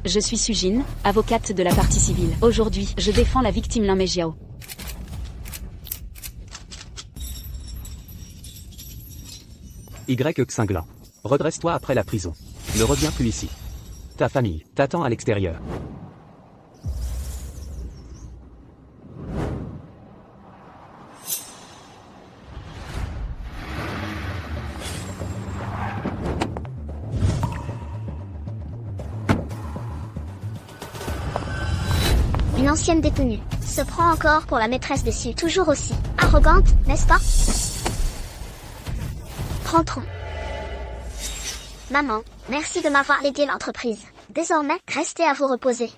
Je suis Sujin, avocate de la partie civile. Aujourd'hui, je défends la victime Lin Meijiao. Y. Xinglan. Redresse-toi après la prison. Ne reviens plus ici. Ta famille t'attend à l'extérieur. Une ancienne détenue se prend encore pour la maîtresse des cieux. Toujours aussi arrogante, n'est-ce pas? Rentrons. Maman, merci de m'avoir légué l'entreprise. Désormais, restez à vous reposer.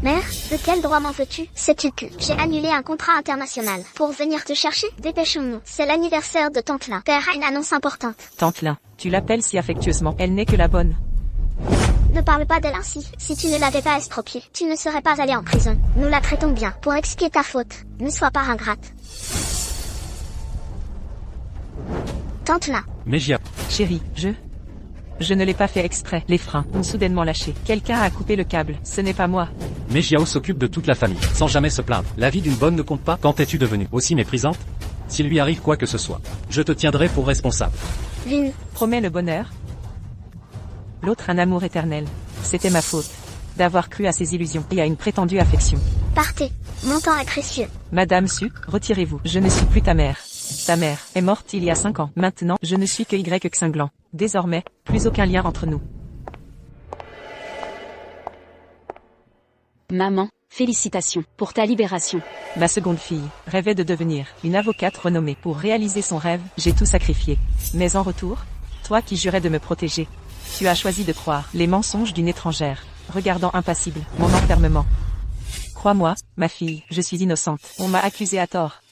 Mère, de quel droit m'en veux-tu? Sais-tu que j'ai annulé un contrat international pour venir te chercher? Dépêchons-nous, c'est l'anniversaire de Tante Lin. Père a une annonce importante. Tante Lin, tu l'appelles si affectueusement, elle n'est que la bonne. Ne parle pas d'elle ainsi. Si tu ne l'avais pas estropiée, tu ne serais pas allé en prison. Nous la traitons bien, pour expier ta faute. Ne sois pas ingrate. Tante Lin. Meijiao. Chérie, je ne l'ai pas fait exprès. Les freins ont soudainement lâché. Quelqu'un a coupé le câble, ce n'est pas moi. Meijiao s'occupe de toute la famille, sans jamais se plaindre. La vie d'une bonne ne compte pas. Quand es-tu devenue aussi méprisante? S'il lui arrive quoi que ce soit, je te tiendrai pour responsable. Lune. Promets le bonheur. L'autre un amour éternel. C'était ma faute. D'avoir cru à ses illusions et à une prétendue affection. Partez. Mon temps est précieux. Madame Su, retirez-vous. Je ne suis plus ta mère. Ta mère est morte il y a 5 ans. Maintenant, je ne suis que Y. Xinglan. Désormais, plus aucun lien entre nous. Maman, félicitations pour ta libération. Ma seconde fille rêvait de devenir une avocate renommée. Pour réaliser son rêve, j'ai tout sacrifié. Mais en retour, toi qui jurais de me protéger, tu as choisi de croire les mensonges d'une étrangère, regardant impassible mon enfermement. Crois-moi, ma fille, je suis innocente. On m'a accusée à tort.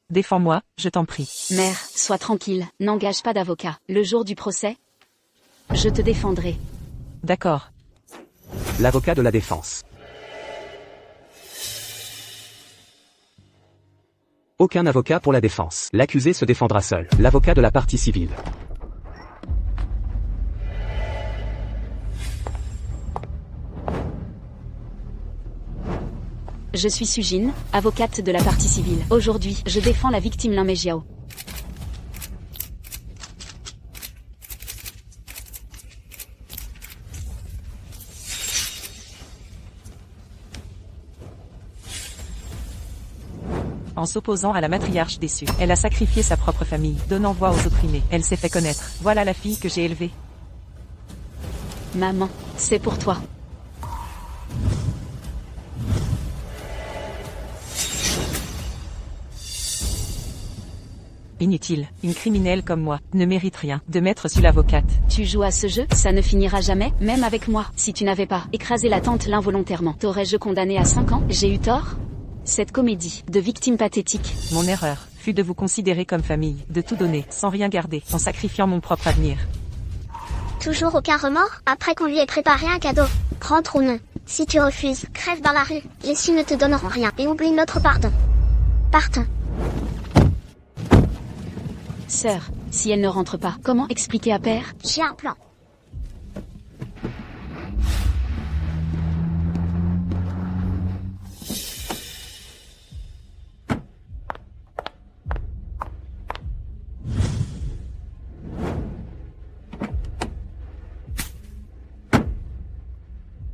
Défends-moi, je t'en prie. Mère, sois tranquille, n'engage pas d'avocat. Le jour du procès, je te défendrai. D'accord. L'avocat de la défense. Aucun avocat pour la défense. L'accusé se défendra seul. L'avocat de la partie civile. Je suis Sujin, avocate de la partie civile. Aujourd'hui, je défends la victime Lin Meijiao. En s'opposant à la matriarche déçue, elle a sacrifié sa propre famille, donnant voix aux opprimés. Elle s'est fait connaître. Voilà la fille que j'ai élevée. Maman, c'est pour toi. Inutile, une criminelle comme moi ne mérite rien de mettre sur l'avocate. Tu joues à ce jeu, ça ne finira jamais, même avec moi. Si tu n'avais pas écrasé la tante Lin volontairement, t'aurais-je condamné à 5 ans? J'ai eu tort? Cette comédie de victime pathétique. Mon erreur fut de vous considérer comme famille, de tout donner, sans rien garder, en sacrifiant mon propre avenir. Toujours aucun remords, après qu'on lui ait préparé un cadeau. Rentre ou non. Si tu refuses, crève dans la rue. Les cieux ne te donneront rien, et oublie notre pardon. Partons. Sœur, si elle ne rentre pas, comment expliquer à père? J'ai un plan.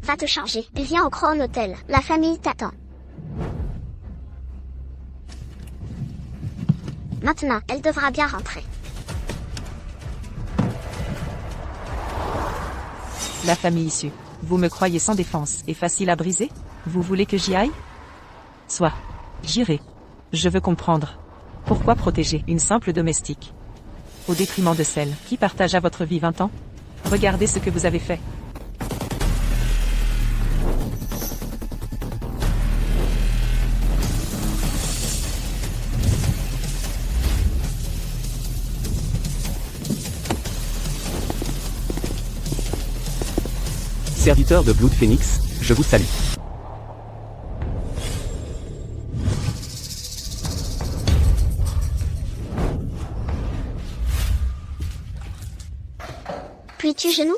Va te changer. Viens au Crown Hotel. La famille t'attend. Maintenant, elle devra bien rentrer. La famille issue. Vous me croyez sans défense et facile à briser? Vous voulez que j'y aille? Soit. J'irai. Je veux comprendre. Pourquoi protéger une simple domestique au détriment de celle qui partagea votre vie 20 ans? Regardez ce que vous avez fait. Serviteur de Blood Phoenix, je vous salue. Puis-tu genoux?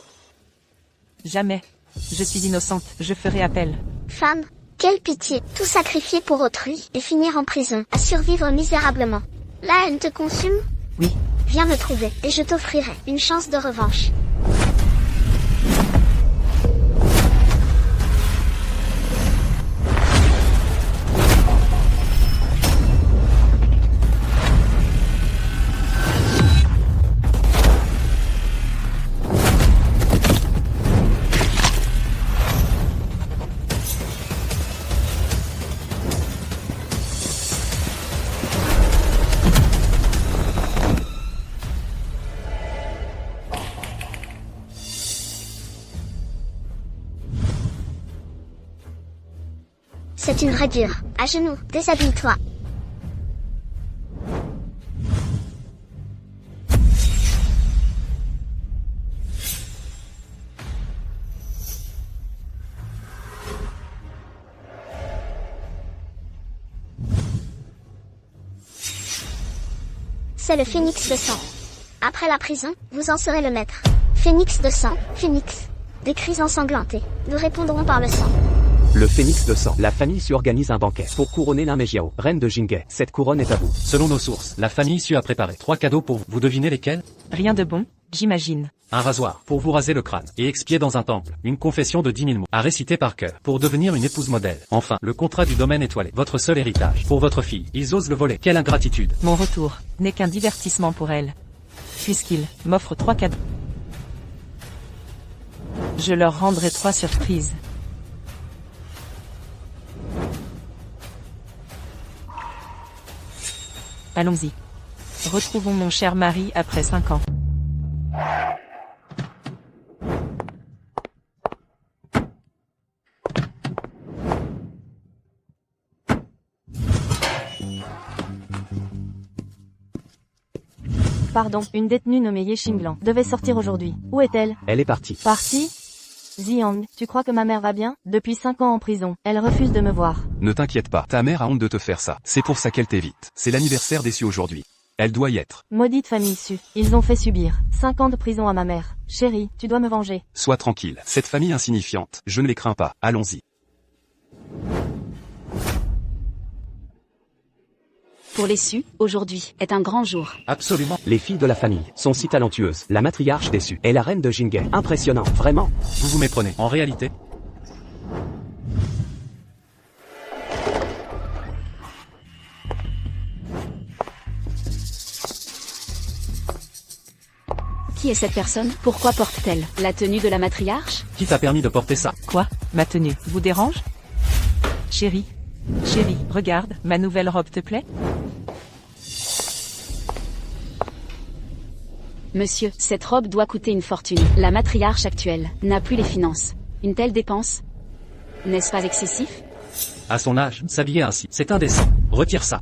Jamais. Je suis innocente, je ferai appel. Femme, quelle pitié, tout sacrifier pour autrui, et finir en prison, à survivre misérablement. La haine te consume? Oui. Viens me trouver, et je t'offrirai une chance de revanche. C'est une vraie dure. À genoux, déshabille-toi. C'est le phénix de sang. Après la prison, vous en serez le maître. Phénix de sang, phénix. Des cris ensanglantés. Nous répondrons par le sang. Le phénix de sang. La famille Su organise un banquet pour couronner l'Inmejiao, reine de Jinghe. Cette couronne est à vous. Selon nos sources, la famille Su a préparé 3 cadeaux pour vous. Vous devinez lesquels? Rien de bon, j'imagine. Un rasoir, pour vous raser le crâne, et expier dans un temple. Une confession de 10 000 mots, à réciter par cœur, pour devenir une épouse modèle. Enfin, le contrat du domaine étoilé, votre seul héritage, pour votre fille. Ils osent le voler, quelle ingratitude. Mon retour n'est qu'un divertissement pour elle. Puisqu'il m'offre 3 cadeaux. Je leur rendrai 3 surprises. Allons-y. Retrouvons mon cher mari après 5 ans. Pardon, une détenue nommée Yexin Blanc devait sortir aujourd'hui. Où est-elle? Elle est partie. Partie? Ziyang, tu crois que ma mère va bien? Depuis 5 ans en prison, elle refuse de me voir. Ne t'inquiète pas, ta mère a honte de te faire ça. C'est pour ça qu'elle t'évite. C'est l'anniversaire des Su aujourd'hui. Elle doit y être. Maudite famille Su, ils ont fait subir 5 ans de prison à ma mère. Chérie, tu dois me venger. Sois tranquille. Cette famille insignifiante, je ne les crains pas. Allons-y. Pour les Su, aujourd'hui est un grand jour. Absolument. Les filles de la famille sont si talentueuses. La matriarche des Su est la reine de Jinghe. Impressionnant, vraiment. Vous vous méprenez. En réalité, Qui est cette personne? Pourquoi porte-t-elle la tenue de la matriarche? qui t'a permis de porter ça? Quoi? Ma tenue vous dérange? Chérie, regarde, ma nouvelle robe te plaît? Monsieur, cette robe doit coûter une fortune. La matriarche actuelle n'a plus les finances. Une telle dépense? N'est-ce pas excessif? À son âge, s'habiller ainsi, c'est indécent. Retire ça.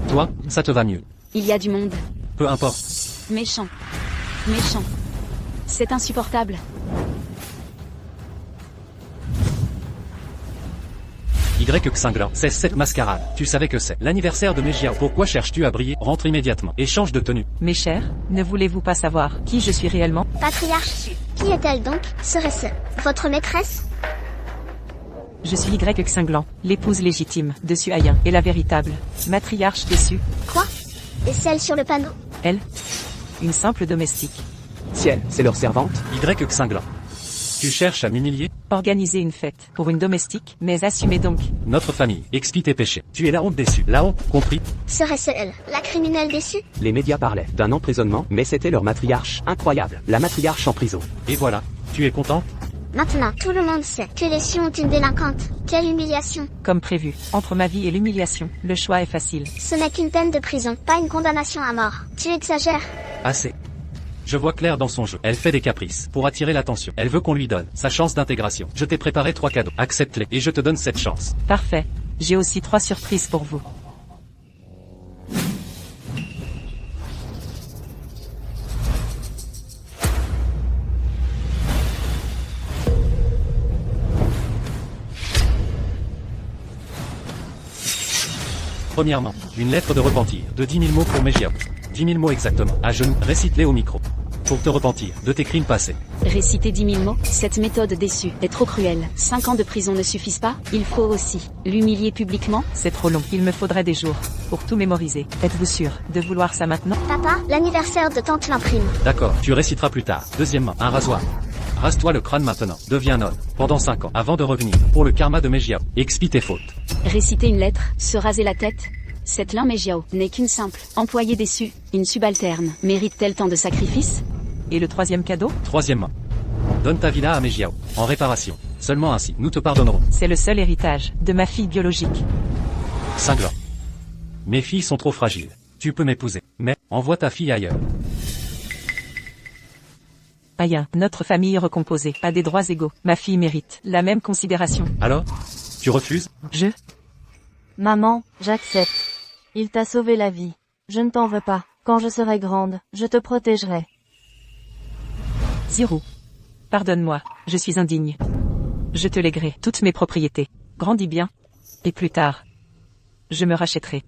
Toi, ça te va mieux. Il y a du monde. Peu importe. Méchant. Méchant. C'est insupportable. Y c'est cette mascarade. Tu savais que c'est l'anniversaire de Mejiao. Pourquoi cherches-tu à briller? Rentre immédiatement. Et change de tenue. Mes chers, ne voulez-vous pas savoir qui je suis réellement? Patriarche Su. Qui est-elle donc? Serait-ce votre maîtresse? Je suis Y Cinglant, l'épouse légitime de Su Ayin, et la véritable matriarche des Su. Quoi? Et celle sur le panneau? Elle, une simple domestique. Ciel, c'est leur servante? Y Cinglant. Tu cherches à m'humilier? Organiser une fête pour une domestique, mais assumez donc. Notre famille, expie tes péchés. Tu es la honte déçue. La honte, compris? Serait-ce elle, la criminelle déçue? Les médias parlaient d'un emprisonnement, mais c'était leur matriarche. Incroyable. La matriarche en prison. Et voilà. Tu es contente? Maintenant, tout le monde sait que les Su ont une délinquante. Quelle humiliation. Comme prévu, entre ma vie et l'humiliation, le choix est facile. Ce n'est qu'une peine de prison, pas une condamnation à mort. Tu exagères. Assez. Je vois clair dans son jeu. Elle fait des caprices pour attirer l'attention. Elle veut qu'on lui donne sa chance d'intégration. Je t'ai préparé 3 cadeaux. Accepte-les et je te donne cette chance. Parfait. J'ai aussi 3 surprises pour vous. Premièrement, une lettre de repentir de 10 000 mots pour Mejiao. 10 000 mots exactement. À genoux, récite-les au micro. Pour te repentir de tes crimes passés. Réciter 10 000 mots, cette méthode déçue est trop cruelle. 5 ans de prison ne suffisent pas, il faut aussi l'humilier publiquement. C'est trop long. Il me faudrait des jours pour tout mémoriser. Êtes-vous sûr de vouloir ça maintenant? Papa, l'anniversaire de tante l'imprime. D'accord, tu réciteras plus tard. Deuxièmement, un rasoir. Rase-toi le crâne maintenant. Deviens nonne. Pendant 5 ans, avant de revenir. Pour le karma de Mejiao. Expie tes fautes. Réciter une lettre, se raser la tête. Cette Lin Mejiao n'est qu'une simple employée déçue, une subalterne. Mérite-t-elle tant de sacrifices? Et le troisième cadeau? Troisièmement, donne ta villa à Mejiao. En réparation. Seulement ainsi, nous te pardonnerons. C'est le seul héritage de ma fille biologique. Cinglant. Mes filles sont trop fragiles. Tu peux m'épouser. Mais, envoie ta fille ailleurs. Aïe, notre famille recomposée a des droits égaux. Ma fille mérite la même considération. Alors? Tu refuses? Maman, j'accepte. Il t'a sauvé la vie. Je ne t'en veux pas. Quand je serai grande, je te protégerai. Zirou. Pardonne-moi, je suis indigne. Je te léguerai toutes mes propriétés. Grandis bien. Et plus tard, je me rachèterai.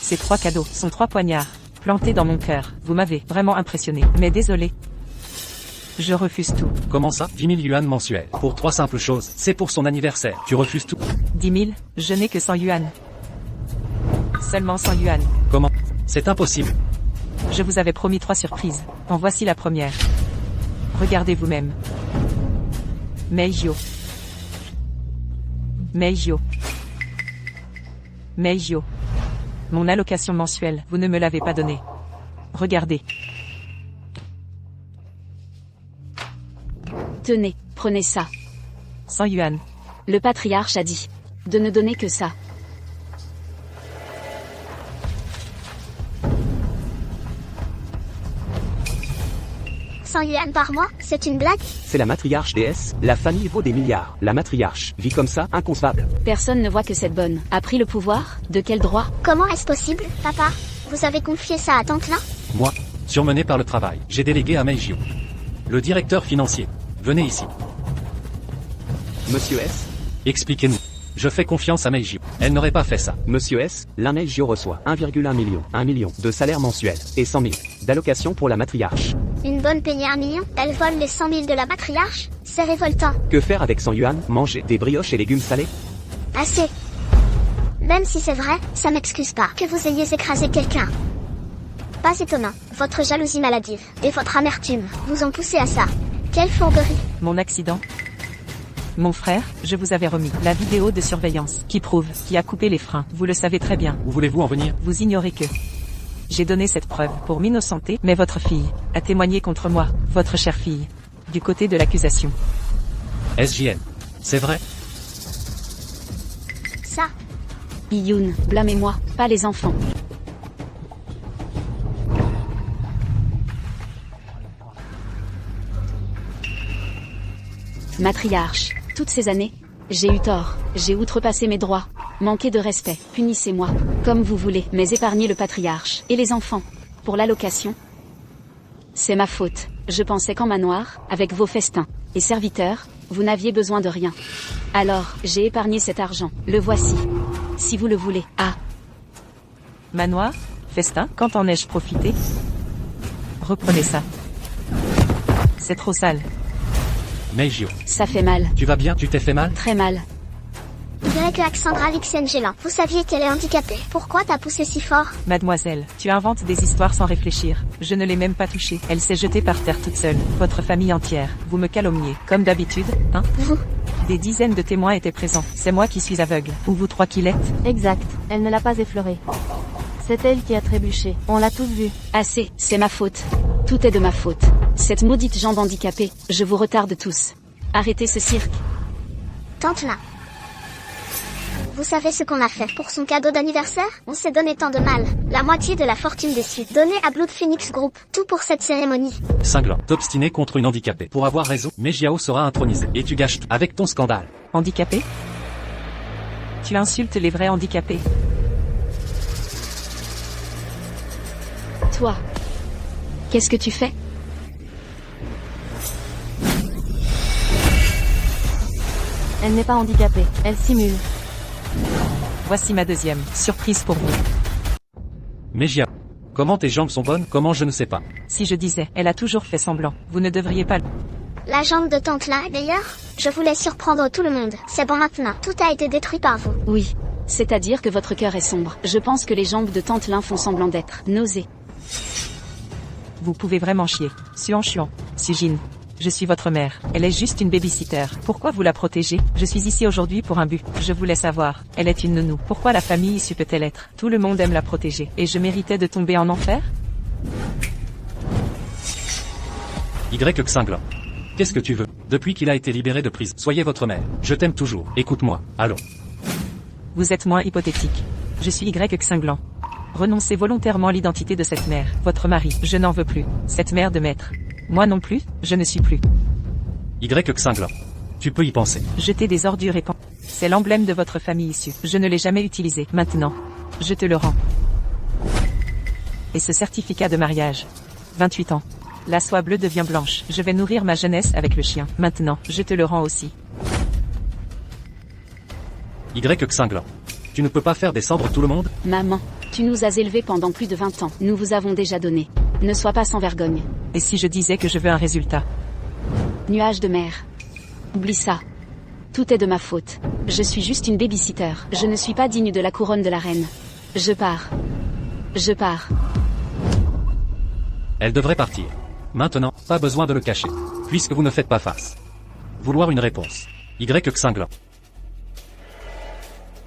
Ces 3 cadeaux sont 3 poignards, plantés dans mon cœur. Vous m'avez vraiment impressionné, mais désolé. Je refuse tout. Comment ça? 10 000 yuan mensuels. Pour 3 simples choses. C'est pour son anniversaire. Tu refuses tout? 10 000, je n'ai que 100 yuan. Seulement 100 yuan. Comment? C'est impossible. Je vous avais promis 3 surprises. En voici la première. Regardez vous-même. Meijio. Meijio. Meijio. Mon allocation mensuelle, vous ne me l'avez pas donnée. Regardez. Tenez, prenez ça. 100 yuan. Le patriarche a dit de ne donner que ça. $100 par mois, c'est une blague? C'est la matriarche déesse, la famille vaut des milliards. La matriarche vit comme ça, inconcevable. Personne ne voit que cette bonne a pris le pouvoir, de quel droit? Comment est-ce possible, papa? Vous avez confié ça à tante Lin? Moi, surmené par le travail, j'ai délégué à Meijio. Le directeur financier. Venez ici. Monsieur S. Expliquez-nous. Je fais confiance à Meijio. Elle n'aurait pas fait ça. Monsieur S. Lin Meijio reçoit 1,1 million, 1 million de salaire mensuel et 100 000 d'allocation pour la matriarche. Une bonne peignée 1 million? Elle vole les 100 000 de la matriarche? C'est révoltant. Que faire avec 100 yuan? Manger des brioches et légumes salés? Assez. Même si c'est vrai, ça m'excuse pas que vous ayez écrasé quelqu'un. Pas étonnant, votre jalousie maladive et votre amertume vous ont poussé à ça. Quelle fourberie. Mon accident. Mon frère, je vous avais remis la vidéo de surveillance qui prouve qui a coupé les freins. Vous le savez très bien. Où voulez-vous en venir? Vous ignorez que j'ai donné cette preuve pour m'innocenter, mais votre fille a témoigné contre moi, votre chère fille, du côté de l'accusation. SJN. C'est vrai? Ça. Iyun, blâmez-moi, pas les enfants. Matriarche, toutes ces années, j'ai eu tort, j'ai outrepassé mes droits, manqué de respect, punissez-moi, comme vous voulez, mais épargnez le patriarche, et les enfants, pour l'allocation. C'est ma faute, je pensais qu'en manoir, avec vos festins et serviteurs, vous n'aviez besoin de rien. Alors, j'ai épargné cet argent, le voici. Si vous le voulez, ah. Manoir? Festin? Quand en ai-je profité? Reprenez ça. C'est trop sale. Meijio. Ça fait mal, Tu vas bien? Tu t'es fait mal? très mal. Greg Alexandra Lixengélin, vous saviez qu'elle est handicapée. Pourquoi t'as poussé si fort? Mademoiselle, tu inventes des histoires sans réfléchir. Je ne l'ai même pas touchée. Elle s'est jetée par terre toute seule. Votre famille entière. Vous me calomniez. Comme d'habitude, hein? Vous. Des dizaines de témoins étaient présents. C'est moi qui suis aveugle. Ou vous 3 qui l'êtes? Exact, elle ne l'a pas effleuré. C'est elle qui a trébuché. On l'a tous vu. Assez, c'est ma faute. Tout est de ma faute. Cette maudite jambe handicapée, je vous retarde tous. Arrêtez ce cirque. Tante Lin. Vous savez ce qu'on a fait pour son cadeau d'anniversaire? On s'est donné tant de mal. La moitié de la fortune déçue donnée à Blood Phoenix Group. Tout pour cette cérémonie. Cinglant. T'obstiner contre une handicapée. Pour avoir raison, Mejiao sera intronisé. Et tu gâches tout. Avec ton scandale. Handicapé? Tu insultes les vrais handicapés. Toi. Qu'est-ce que tu fais? Elle n'est pas handicapée, elle simule. Voici ma deuxième surprise pour vous. Megia. Comment tes jambes sont bonnes? Comment je ne sais pas. Si je disais, elle a toujours fait semblant. Vous ne devriez pas. La jambe de tante là, d'ailleurs, je voulais surprendre tout le monde. C'est bon maintenant, tout a été détruit par vous. Oui. C'est-à-dire que votre cœur est sombre. Je pense que les jambes de tante Lin font semblant d'être nausées. Vous pouvez vraiment chier. Suan, Sujin. Je suis votre mère. Elle est juste une babysitter. Pourquoi vous la protégez? Je suis ici aujourd'hui pour un but. Je voulais savoir. Elle est une nounou. Pourquoi la famille issue peut-elle être? Tout le monde aime la protéger. Et je méritais de tomber en enfer? Y Xinglan. Qu'est-ce que tu veux? Depuis qu'il a été libéré de prison, soyez votre mère. Je t'aime toujours. Écoute-moi. Allons. Vous êtes moins hypothétique. Je suis Y Xinglan. Renoncez volontairement l'identité de cette mère. Votre mari. Je n'en veux plus. Cette mère de maître. Moi non plus, je ne suis plus. Y Xinglan. Tu peux y penser. Jeter des ordures et c'est l'emblème de votre famille issue. Je ne l'ai jamais utilisé. Maintenant, je te le rends. Et ce certificat de mariage. 28 ans. La soie bleue devient blanche. Je vais nourrir ma jeunesse avec le chien. Maintenant, je te le rends aussi. Y Xinglan. Tu ne peux pas faire descendre tout le monde? Maman, tu nous as élevés pendant plus de 20 ans. Nous vous avons déjà donné. Ne sois pas sans vergogne. Et si je disais que je veux un résultat? Nuage de mer. Oublie ça. Tout est de ma faute. Je suis juste une babysitter. Je ne suis pas digne de la couronne de la reine. Je pars. Je pars. Elle devrait partir. Maintenant, pas besoin de le cacher. Puisque vous ne faites pas face. Vouloir une réponse. Y Xinglan.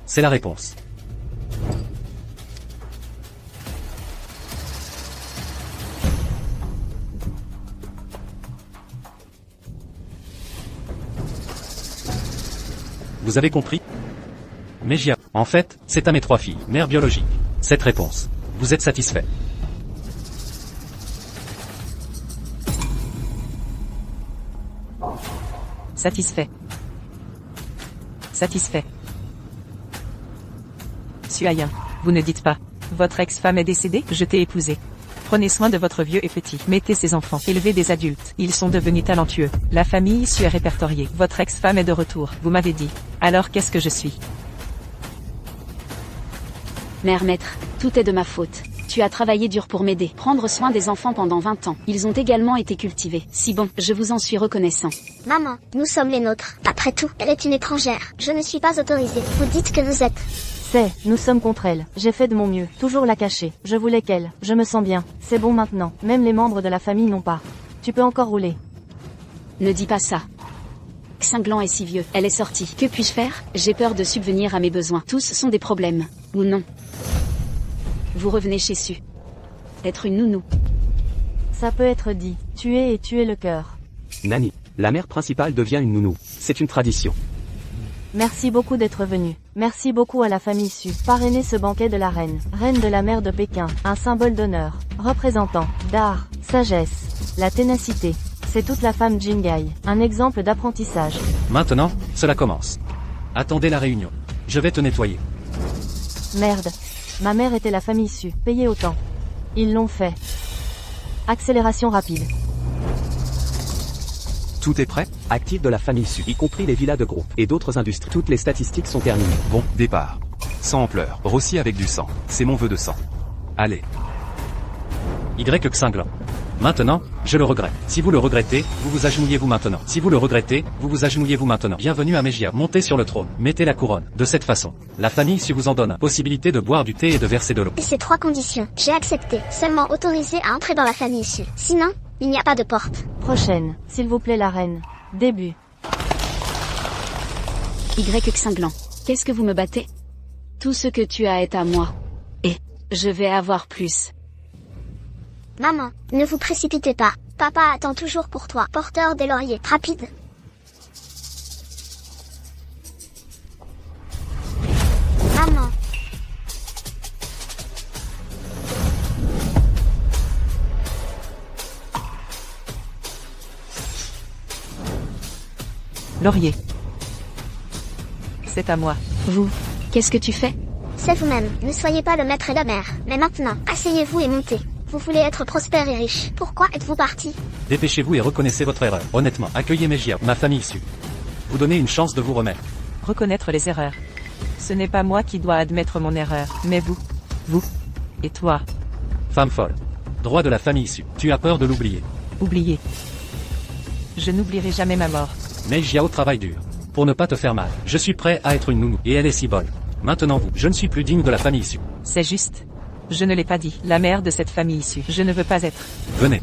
C'est la réponse. Vous avez compris? Megia. En fait, c'est à mes 3 filles, mère biologique. Cette réponse. Vous êtes satisfait? Satisfait. Satisfait. Suayen. Vous ne dites pas. Votre ex-femme est décédée? Je t'ai épousé. Prenez soin de votre vieux et petit. Mettez ses enfants. Élevez des adultes. Ils sont devenus talentueux. La famille issue est répertoriée. Votre ex-femme est de retour. Vous m'avez dit. Alors qu'est-ce que je suis? Mère maître, tout est de ma faute. Tu as travaillé dur pour m'aider. Prendre soin des enfants pendant 20 ans. Ils ont également été cultivés. Si bon, je vous en suis reconnaissant. Maman, nous sommes les nôtres. Après tout, elle est une étrangère. Je ne suis pas autorisée. Vous dites que vous êtes... Nous sommes contre elle. J'ai fait de mon mieux. Toujours la cacher. Je voulais qu'elle. Je me sens bien. C'est bon maintenant. Même les membres de la famille n'ont pas. Tu peux encore rouler. Ne dis pas ça. Xinglan est si vieux. Elle est sortie. Que puis-je faire? J'ai peur de subvenir à mes besoins. Tous sont des problèmes. Ou non. Vous revenez chez Su. Être une nounou. Ça peut être dit. Tuer et tuer le cœur. Nani. La mère principale devient une nounou. C'est une tradition. Merci beaucoup d'être venu. Merci beaucoup à la famille Su. Parrainer ce banquet de la reine. Reine de la mer de Pékin. Un symbole d'honneur. Représentant. D'art. Sagesse. La ténacité. C'est toute la femme Jingai. Un exemple d'apprentissage. Maintenant, cela commence. Attendez la réunion. Je vais te nettoyer. Merde. Ma mère était la famille Su. Payée autant. Ils l'ont fait. Accélération rapide. Tout est prêt? Actifs de la famille Su, y compris les villas de groupe et d'autres industries. Toutes les statistiques sont terminées. Bon, départ. Sang en pleurs. Rossi avec du sang. C'est mon vœu de sang. Allez. Y Xinglan. Maintenant, je le regrette. Si vous le regrettez, vous vous agenouillez-vous maintenant. Si vous le regrettez, vous vous agenouillez-vous maintenant. Bienvenue à Megia. Montez sur le trône. Mettez la couronne. De cette façon, la famille Su vous en donne. Possibilité de boire du thé et de verser de l'eau. Et ces 3 conditions, j'ai accepté. Seulement autorisé à entrer dans la famille issue. Sinon, il n'y a pas de porte. Prochaine. S'il vous plaît la reine. Début. Y Xinglan. Qu'est-ce que vous me battez? Tout ce que tu as est à moi. Et je vais avoir plus. Maman, ne vous précipitez pas. Papa attend toujours pour toi. Porteur des lauriers. Rapide. Maman. Laurier. C'est à moi. Vous, qu'est-ce que tu fais? C'est vous-même. Ne soyez pas le maître et la mère. Mais maintenant, asseyez-vous et montez. Vous voulez être prospère et riche. Pourquoi êtes-vous parti? Dépêchez-vous et reconnaissez votre erreur. Honnêtement, accueillez Megia, ma famille Su. Vous donnez une chance de vous remettre. Reconnaître les erreurs. Ce n'est pas moi qui dois admettre mon erreur, mais vous, et toi. Femme folle. Droit de la famille issue. Tu as peur de l'oublier. Oubliez. Je n'oublierai jamais ma mort. Meijiao travaille dur. Pour ne pas te faire mal. Je suis prêt à être une nounou. Et elle est si bonne. Maintenant vous, je ne suis plus digne de la famille issue. C'est juste. Je ne l'ai pas dit. La mère de cette famille issue. Je ne veux pas être. Venez.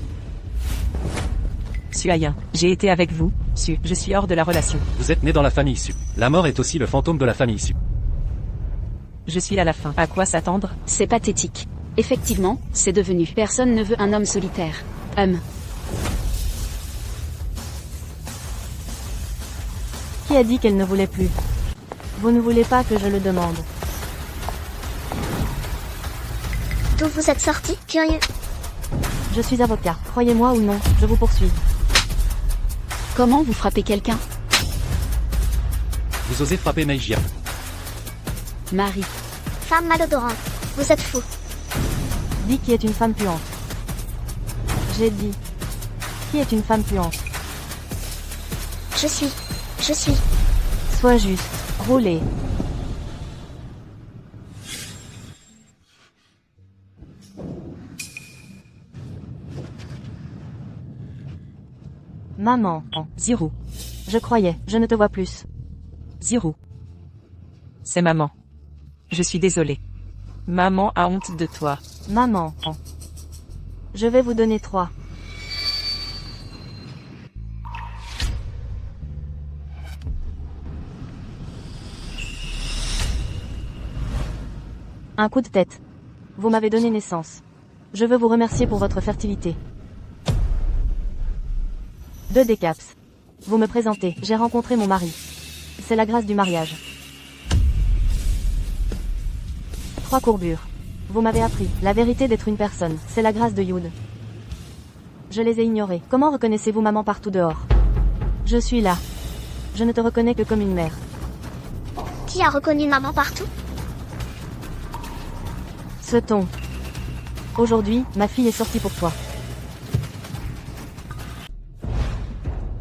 Suayen. J'ai été avec vous, Su. Je suis hors de la relation. Vous êtes né dans la famille issue. La mort est aussi le fantôme de la famille issue. Je suis à la fin. À quoi s'attendre? C'est pathétique. Effectivement, c'est devenu. Personne ne veut un homme solitaire. Qui a dit qu'elle ne voulait plus? Vous ne voulez pas que je le demande. D'où vous êtes sorti, curieux? Je suis avocat. Croyez-moi ou non, je vous poursuis. Comment vous frappez quelqu'un? Vous osez frapper Meijia. Marie. Femme malodorante. Vous êtes fou. Dis qui est une femme puante. J'ai dit. Qui est une femme puante? Je suis. Sois juste. Roulez. Maman. Zirou. Je croyais, je ne te vois plus. Zirou. C'est maman. Je suis désolée. Maman a honte de toi. Maman. Je vais vous donner 3. Un coup de tête. Vous m'avez donné naissance. Je veux vous remercier pour votre fertilité. 2 décaps. Vous me présentez, j'ai rencontré mon mari. C'est la grâce du mariage. 3 courbures. Vous m'avez appris la vérité d'être une personne, c'est la grâce de Youd. Je les ai ignorées. Comment reconnaissez-vous maman partout dehors? Je suis là. Je ne te reconnais que comme une mère. Qui a reconnu maman partout? Ce ton. Aujourd'hui, ma fille est sortie pour toi.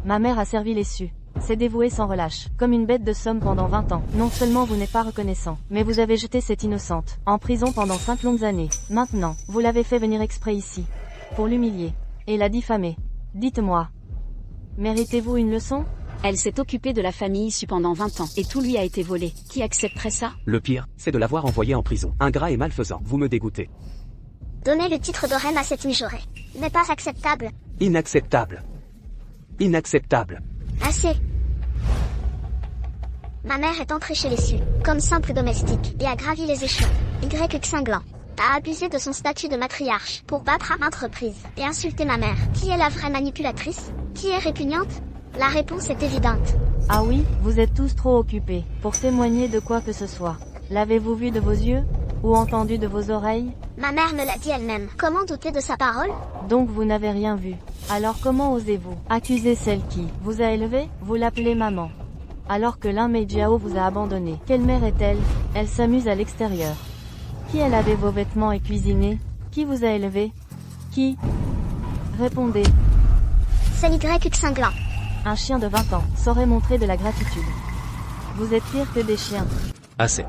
Ma mère a servi les cieux. C'est dévoué sans relâche, comme une bête de somme pendant 20 ans. Non seulement vous n'êtes pas reconnaissant, mais vous avez jeté cette innocente en prison pendant 5 longues années. Maintenant, vous l'avez fait venir exprès ici, pour l'humilier, et la diffamer. Dites-moi, méritez-vous une leçon? Elle s'est occupée de la famille issue pendant 20 ans, et tout lui a été volé. Qui accepterait ça? Le pire, c'est de l'avoir envoyé en prison. Ingrat et malfaisant, vous me dégoûtez. Donner le titre de reine à cette mijaurée n'est pas acceptable. Inacceptable. Inacceptable. Assez. Ma mère est entrée chez les cieux, comme simple domestique, et a gravi les échelons. Cinglant a abusé de son statut de matriarche, pour battre à maintes reprises, et insulter ma mère. Qui est la vraie manipulatrice? Qui est répugnante? La réponse est évidente. Ah oui, vous êtes tous trop occupés, pour témoigner de quoi que ce soit. L'avez-vous vu de vos yeux? Ou entendu de vos oreilles? Ma mère me l'a dit elle-même. Comment douter de sa parole? Donc vous n'avez rien vu. Alors comment osez-vous accuser celle qui vous a élevé? Vous l'appelez maman. Alors que l'un Meijiao vous a abandonné. Quelle mère est-elle? Elle s'amuse à l'extérieur. Qui a lavé vos vêtements et cuisiné? Qui vous a élevé? Qui? Répondez. C'est Cinglant. Un chien de 20 ans saurait montrer de la gratitude. Vous êtes pire que des chiens. Assez.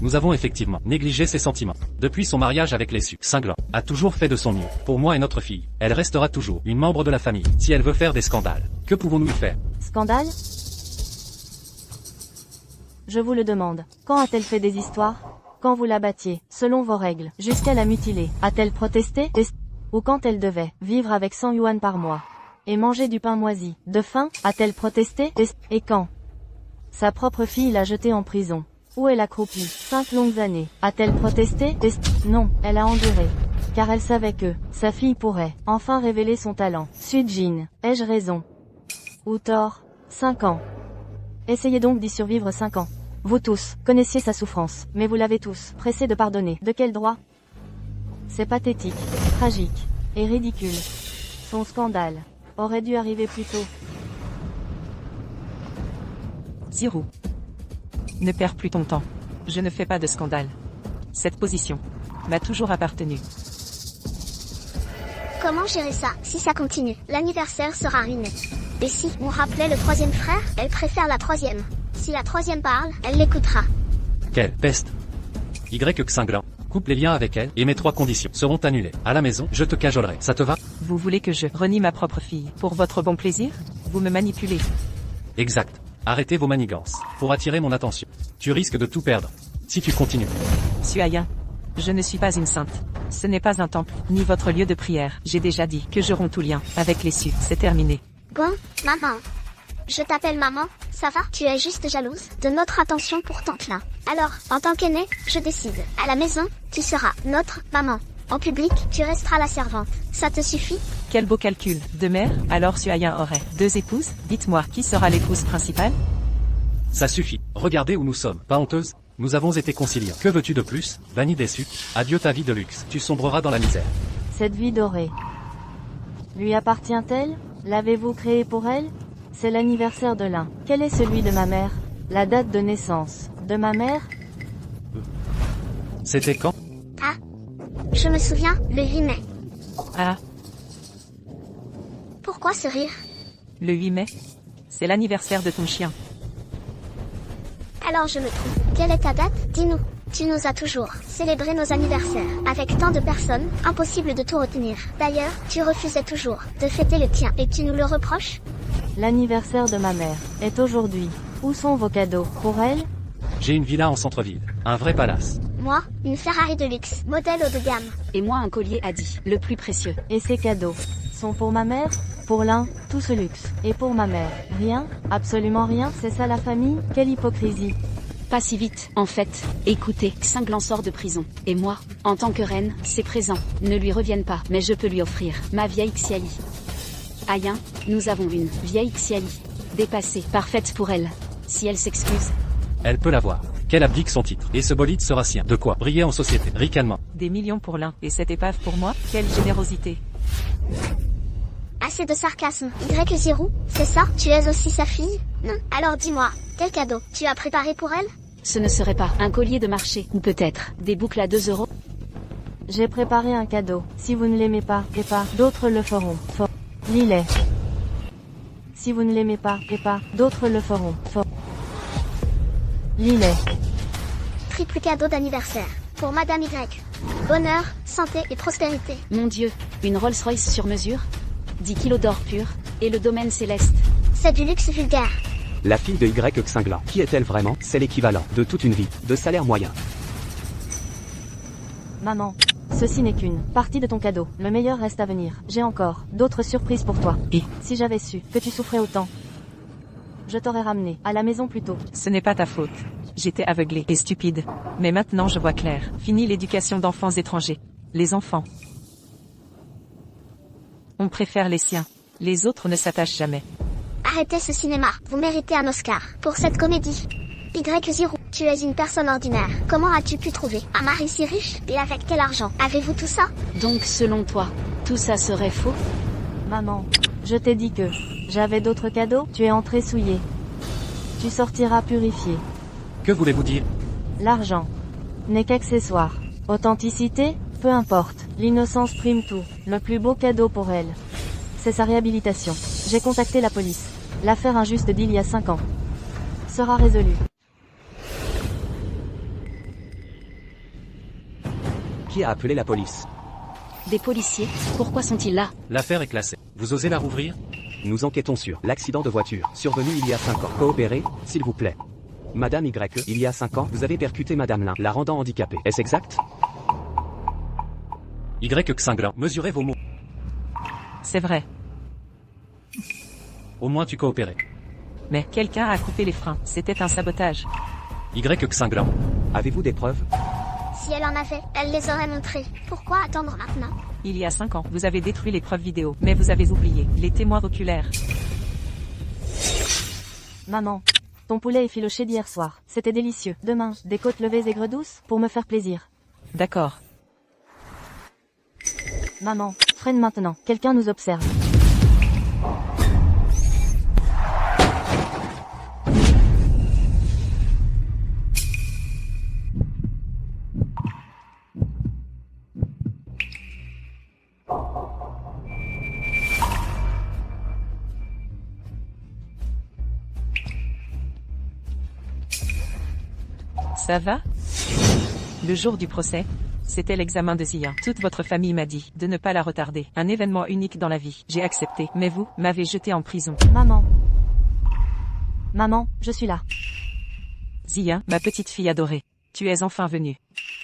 Nous avons effectivement négligé ses sentiments. Depuis son mariage avec les Su, Cinglant a toujours fait de son mieux. Pour moi et notre fille, elle restera toujours une membre de la famille. Si elle veut faire des scandales, que pouvons-nous y faire? Scandale? Je vous le demande. Quand a-t-elle fait des histoires? Quand vous la battiez, selon vos règles, jusqu'à la mutiler, a-t-elle protesté? Ou quand elle devait vivre avec 100 yuan par mois et manger du pain moisi, de faim, a-t-elle protesté? Et quand sa propre fille l'a jetée en prison, où elle a croupi 5 longues années, a-t-elle protesté? Non, elle a enduré, car elle savait que sa fille pourrait enfin révéler son talent. Sujin, ai-je raison? Ou tort? 5 ans. Essayez donc d'y survivre 5 ans. Vous tous connaissiez sa souffrance, mais vous l'avez tous pressé de pardonner. De quel droit? C'est pathétique, tragique et ridicule. Son scandale aurait dû arriver plus tôt. Zirou. Ne perds plus ton temps. Je ne fais pas de scandale. Cette position m'a toujours appartenu. Comment gérer ça? Si ça continue, l'anniversaire sera ruiné. Et si on rappelait le 3e frère? Elle préfère la 3e. Si la troisième parle, elle l'écoutera. Quelle peste. Y Xinglan. Coupe les liens avec elle, et mes 3 conditions seront annulées. À la maison, je te cajolerai. Ça te va? Vous voulez que je renie ma propre fille pour votre bon plaisir? Vous me manipulez. Exact. Arrêtez vos manigances. Pour attirer mon attention. Tu risques de tout perdre. Si tu continues. Suayin. Je ne suis pas une sainte. Ce n'est pas un temple, ni votre lieu de prière. J'ai déjà dit que je romps tout lien avec les Sus. C'est terminé. Bon, maman. Je t'appelle maman, ça va? Tu es juste jalouse de notre attention pour Tantelin. Alors, en tant qu'aînée, je décide. À la maison, tu seras notre maman. En public, tu resteras la servante. Ça te suffit? Quel beau calcul. De mère, alors Suayin aurait 2 épouses? Dites-moi, qui sera l'épouse principale? Ça suffit. Regardez où nous sommes. Pas honteuse? Nous avons été conciliants. Que veux-tu de plus? Vanille déçue. Adieu ta vie de luxe. Tu sombreras dans la misère. Cette vie dorée. Lui appartient-elle? L'avez-vous créée pour elle? C'est l'anniversaire de l'un. Quel est celui de ma mère? La date de naissance de ma mère? C'était quand? Ah. Je me souviens, le 8 mai. Ah, Pourquoi ce rire? le 8 mai. C'est l'anniversaire de ton chien. Alors je me trompe. Quelle est ta date? Dis-nous. Tu nous as toujours célébré nos anniversaires. Avec tant de personnes, impossible de tout retenir. D'ailleurs, tu refusais toujours de fêter le tien et tu nous le reproches? L'anniversaire de ma mère est aujourd'hui. Où sont vos cadeaux pour elle? J'ai une villa en centre-ville. Un vrai palace. Moi, une Ferrari de luxe, modèle haut de gamme. Et moi un collier Adi, le plus précieux. Et ces cadeaux sont pour ma mère? Pour l'un, tout ce luxe. Et pour ma mère, rien? Absolument rien? C'est ça la famille? Quelle hypocrisie! Pas si vite, en fait. Écoutez, Xinglan sort de prison. Et moi, en tant que reine, c'est présent. Ne lui reviennent pas, mais je peux lui offrir ma vieille Xiali. Aïen, nous avons une vieille Xiali. Dépassée, parfaite pour elle. Si elle s'excuse, Elle peut l'avoir. Qu'elle abdique son titre. Et ce bolide sera sien. De quoi briller en société. Ricanement. Des millions pour l'un, et cette épave pour moi? Quelle générosité. Assez de sarcasme. Y0, c'est ça? Tu es aussi sa fille? Non. Alors dis-moi, quel cadeau tu as préparé pour elle? ce ne serait pas un collier de marché, ou peut-être des boucles à 2 €. J'ai préparé un cadeau. Si vous ne l'aimez pas, et pas, d'autres le feront. Lilet. Si vous ne l'aimez pas, et pas, d'autres le feront. Lilet. Triple cadeau d'anniversaire. Pour Madame Y. Bonheur, santé et prospérité. Mon Dieu, une Rolls-Royce sur mesure? 10 kilos d'or pur, et le domaine céleste. C'est du luxe vulgaire. La fille de Y Xinglan. Qui est-elle vraiment? C'est l'équivalent de toute une vie, de salaire moyen. Maman. Ceci n'est qu'une partie de ton cadeau. Le meilleur reste à venir. J'ai encore d'autres surprises pour toi. Et si j'avais su que tu souffrais autant, je t'aurais ramené à la maison plus tôt. Ce n'est pas ta faute. J'étais aveuglée et stupide. Mais maintenant je vois clair. Fini l'éducation d'enfants étrangers. Les enfants. On préfère les siens. Les autres ne s'attachent jamais. Arrêtez ce cinéma. Vous méritez un Oscar pour cette comédie. Y0, tu es une personne ordinaire. Comment as-tu pu trouver un mari si riche? Et avec quel argent? Avez-vous tout ça? Donc selon toi, tout ça serait faux? Maman, je t'ai dit que j'avais d'autres cadeaux. Tu es entré souillé. Tu sortiras purifié. Que voulez-vous dire? L'argent n'est qu'accessoire. Authenticité, peu importe. L'innocence prime tout. Le plus beau cadeau pour elle, c'est sa réhabilitation. J'ai contacté la police. L'affaire injuste d'il y a 5 ans sera résolue. Qui a appelé la police? Des policiers? Pourquoi sont-ils là? L'affaire est classée. Vous osez la rouvrir? Nous enquêtons sur l'accident de voiture survenu il y a 5 ans. Coopérez, s'il vous plaît. Madame Y, il y a 5 ans, vous avez percuté Madame Lin, la rendant handicapée. Est-ce exact? Y Xinglan. Mesurez vos mots. C'est vrai. Au moins tu coopérais. Mais quelqu'un a coupé les freins. C'était un sabotage. Y Xinglan. Avez-vous des preuves? Si elle en avait, elle les aurait montrées. Pourquoi attendre maintenant? Il y a 5 ans, vous avez détruit les preuves vidéo. Mais vous avez oublié les témoins oculaires. Maman. Ton poulet effiloché d'hier soir. C'était délicieux. Demain, des côtes levées aigres douces, pour me faire plaisir. D'accord. Maman, freine maintenant. Quelqu'un nous observe. Ça va? Le jour du procès, c'était l'examen de Ziya. Toute votre famille m'a dit de ne pas la retarder. Un événement unique dans la vie. J'ai accepté. Mais vous, m'avez jeté en prison. Maman. Maman, je suis là. Ziya, ma petite fille adorée. Tu es enfin venue.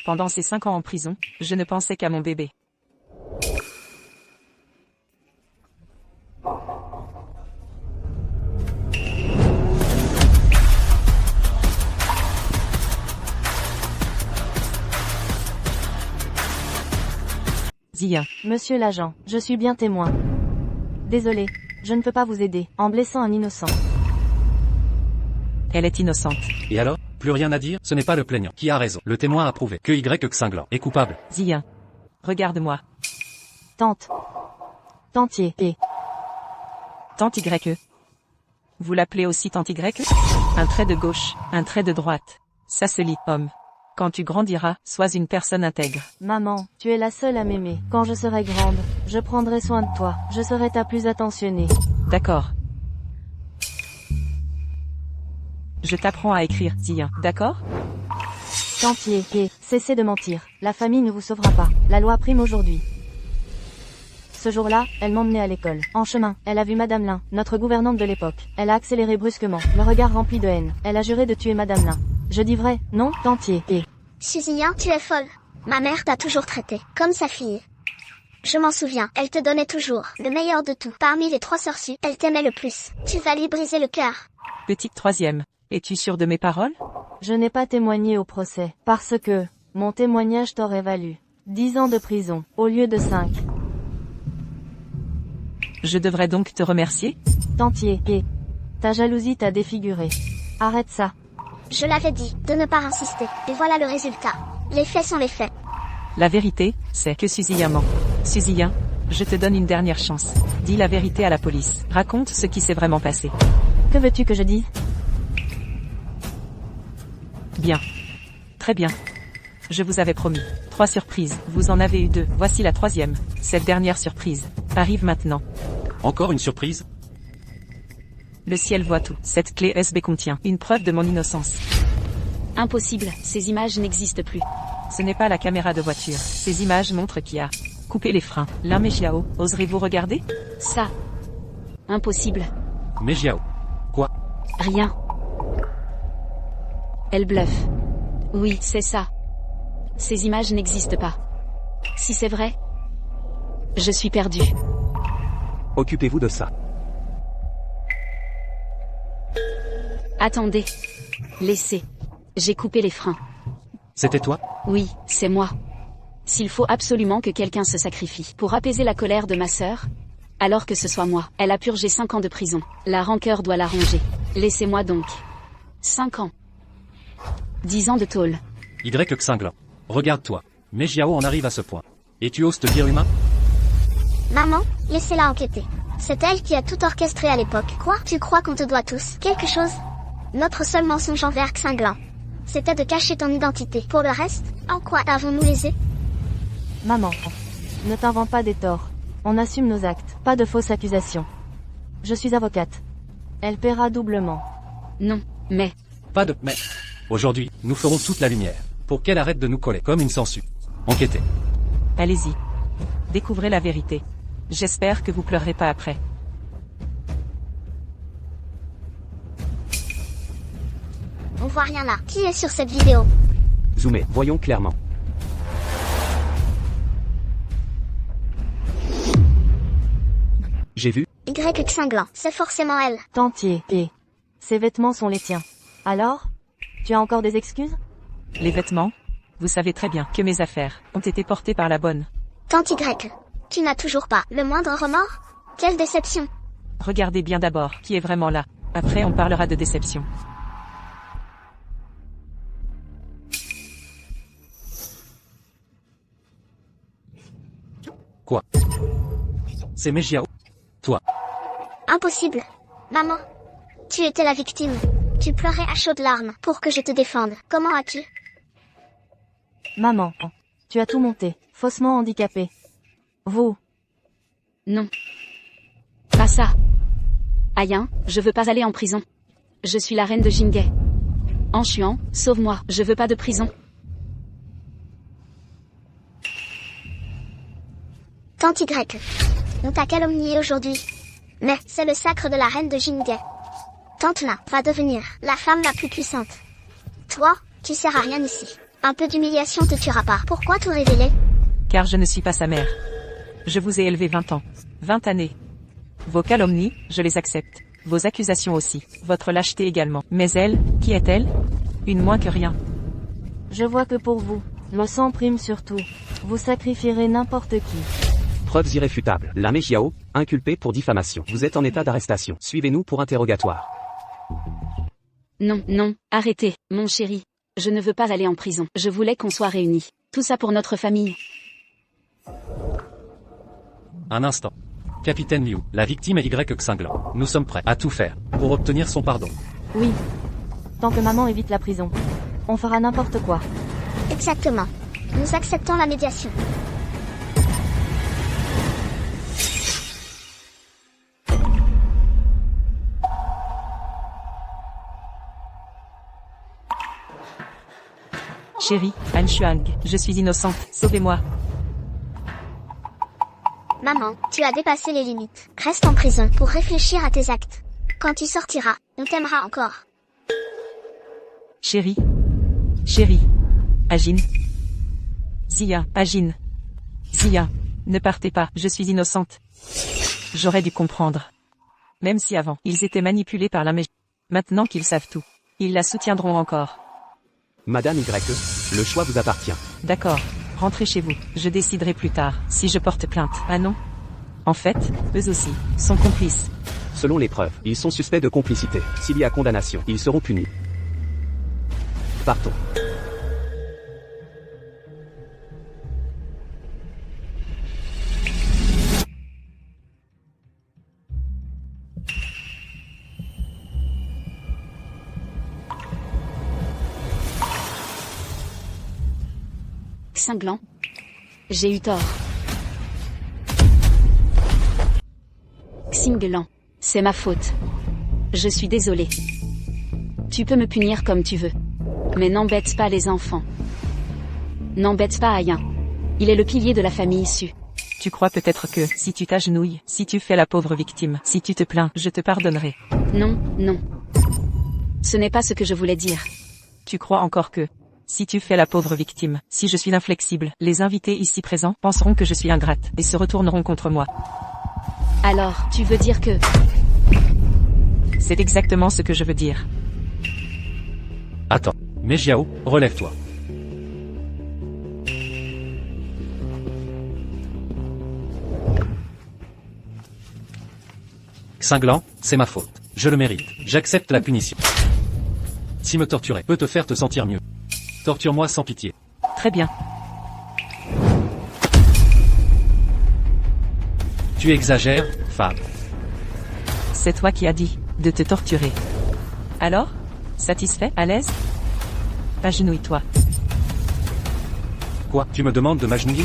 Pendant ces 5 ans en prison, je ne pensais qu'à mon bébé. Ziya. Monsieur l'agent, je suis bien témoin. Désolé, je ne peux pas vous aider, en blessant un innocent. Elle est innocente. Et alors? Plus rien à dire? Ce n'est pas le plaignant qui a raison. Le témoin a prouvé que Y Xinglan est coupable. Ziya. Regarde-moi. Tante. Tantier, et... Tante Y. Vous l'appelez aussi Tante Y? Un trait de gauche, un trait de droite. Ça se lit, homme. Quand tu grandiras, sois une personne intègre. Maman, tu es la seule à m'aimer. Quand je serai grande, je prendrai soin de toi. Je serai ta plus attentionnée. D'accord. Je t'apprends à écrire, Ziya, d'accord? Tantier, et... Cessez de mentir. La famille ne vous sauvera pas. La loi prime aujourd'hui. Ce jour-là, elle m'emmenait à l'école. En chemin, elle a vu Madame Lin, notre gouvernante de l'époque. Elle a accéléré brusquement, le regard rempli de haine. Elle a juré de tuer Madame Lin. Je dis vrai, non, Tantier, et... Suziya, tu es folle. Ma mère t'a toujours traité comme sa fille. Je m'en souviens, elle te donnait toujours le meilleur de tout. Parmi les 3 sorciers, elle t'aimait le plus. Tu vas lui briser le cœur. Petite troisième. Es-tu sûre de mes paroles? Je n'ai pas témoigné au procès, parce que, mon témoignage t'aurait valu 10 ans de prison, au lieu de 5. Je devrais donc te remercier? Tantier, et... Ta jalousie t'a défiguré. Arrête ça. Je l'avais dit, de ne pas insister. Et voilà le résultat. Les faits sont les faits. La vérité, c'est que Suziya ment. Suziya, je te donne une dernière chance. Dis la vérité à la police. Raconte ce qui s'est vraiment passé. Que veux-tu que je dise? Bien. Très bien. Je vous avais promis 3 surprises. Vous en avez eu 2. Voici la 3e. Cette dernière surprise arrive maintenant. Encore une surprise? Le ciel voit tout. Cette clé USB contient une preuve de mon innocence. Impossible, ces images n'existent plus. Ce n'est pas la caméra de voiture. Ces images montrent qui a coupé les freins. L'un Mejiao. Oserez-vous regarder? Ça. Impossible. Mais Jiao. Quoi? Rien. Elle bluffe. Oui, c'est ça. Ces images n'existent pas. Si c'est vrai, je suis perdu. Occupez-vous de ça. Attendez. Laissez. J'ai coupé les freins. C'était toi? Oui, c'est moi. S'il faut absolument que quelqu'un se sacrifie pour apaiser la colère de ma sœur, alors que ce soit moi. Elle a purgé 5 ans de prison. La rancœur doit la ronger. Laissez-moi donc. 5 ans. 10 ans de tôle. Y Xinglan. Regarde-toi. Mais Jiao en arrive à ce point. Et tu oses te dire humain? Maman, laissez-la enquêter. C'est elle qui a tout orchestré à l'époque. Quoi? Tu crois qu'on te doit tous quelque chose? Notre seul mensonge envers Xinglan, c'était de cacher ton identité. Pour le reste, en quoi avons-nous lésé? Maman. Ne t'invente pas des torts. On assume nos actes, pas de fausses accusations. Je suis avocate. Elle paiera doublement. Non, mais... Pas de mais. Aujourd'hui, nous ferons toute la lumière. Pour qu'elle arrête de nous coller comme une sangsue. Enquêtez. Allez-y. Découvrez la vérité. J'espère que vous pleurerez pas après. On voit rien là. Qui est sur cette vidéo? Zoomez, voyons clairement. J'ai vu. Y Xinglan, c'est forcément elle. Tantier, et... Ces vêtements sont les tiens. Alors? Tu as encore des excuses? Les vêtements? Vous savez très bien que mes affaires ont été portées par la bonne. Tante Y, tu n'as toujours pas le moindre remords? Quelle déception. Regardez bien d'abord qui est vraiment là. Après on parlera de déception. Quoi? C'est Mejiao? Toi? Impossible. Maman, tu étais la victime. Tu pleurais à chaudes larmes pour que je te défende. Comment as-tu? Maman. Tu as tout monté, faussement handicapé. Vous. Non. Pas ça. Ayin, je veux pas aller en prison. Je suis la reine de Jingay. Enchuan, sauve-moi, je veux pas de prison. Tante Y. On t'a calomnié aujourd'hui. Mais c'est le sacre de la reine de Jingay. Tante Na va devenir la femme la plus puissante. Toi, tu sers à rien ici. Un peu d'humiliation te tuera pas. Pourquoi tout révéler? Car je ne suis pas sa mère. Je vous ai élevé 20 ans. 20 années. Vos calomnies, je les accepte. Vos accusations aussi. Votre lâcheté également. Mais elle, qui est-elle? Une moins que rien. Je vois que pour vous, le sang prime surtout. Vous sacrifierez n'importe qui. Preuves irréfutables. Lamé Jiao, inculpé pour diffamation. Vous êtes en état d'arrestation. Suivez-nous pour interrogatoire. Non, non, arrêtez, mon chéri. Je ne veux pas aller en prison. Je voulais qu'on soit réunis. Tout ça pour notre famille. Un instant. Capitaine Liu, la victime est Y Xinglan. Nous sommes prêts à tout faire pour obtenir son pardon. Oui. Tant que maman évite la prison. On fera n'importe quoi. Exactement. Nous acceptons la médiation. Chérie, Han Shuang, je suis innocente, sauvez-moi. Maman, tu as dépassé les limites. Reste en prison pour réfléchir à tes actes. Quand tu sortiras, on t'aimera encore. Chérie. Chérie. Ajin. Zia, Ajin. Zia, ne partez pas, je suis innocente. J'aurais dû comprendre. Même si avant, ils étaient manipulés par la magie. Maintenant qu'ils savent tout, ils la soutiendront encore. Madame Y, le choix vous appartient. D'accord, rentrez chez vous, je déciderai plus tard, si je porte plainte. Ah non? En fait, eux aussi, sont complices. Selon les preuves, ils sont suspects de complicité. S'il y a condamnation, ils seront punis. Partons. Xinglan. J'ai eu tort. Xinglan. C'est ma faute. Je suis désolé. Tu peux me punir comme tu veux. Mais n'embête pas les enfants. N'embête pas Ayin. Il est le pilier de la famille Su. Tu crois peut-être que, si tu t'agenouilles, si tu fais la pauvre victime, si tu te plains, je te pardonnerai. Non, non. Ce n'est pas ce que je voulais dire. Tu crois encore que, si tu fais la pauvre victime, si je suis inflexible, les invités ici présents penseront que je suis ingrate, et se retourneront contre moi. Alors, tu veux dire que... C'est exactement ce que je veux dire. Attends. Mejiao, relève-toi. Xinglan, c'est ma faute. Je le mérite. J'accepte la punition. Si me torturer peut te faire te sentir mieux. Torture-moi sans pitié. Très bien. Tu exagères, femme. C'est toi qui as dit de te torturer. Alors? Satisfait? À l'aise? Agenouille-toi. Quoi? Tu me demandes de m'agenouiller?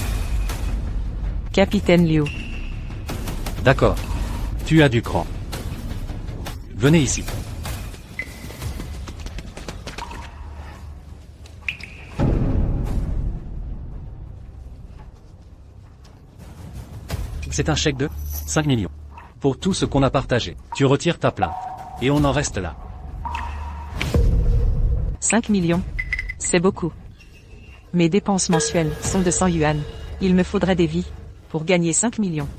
Capitaine Liu. D'accord. Tu as du cran. Venez ici. C'est un chèque de 5 millions. Pour tout ce qu'on a partagé. Tu retires ta plainte. Et on en reste là. 5 millions. C'est beaucoup. Mes dépenses mensuelles sont de 100 yuan. Il me faudrait des vies pour gagner 5 millions.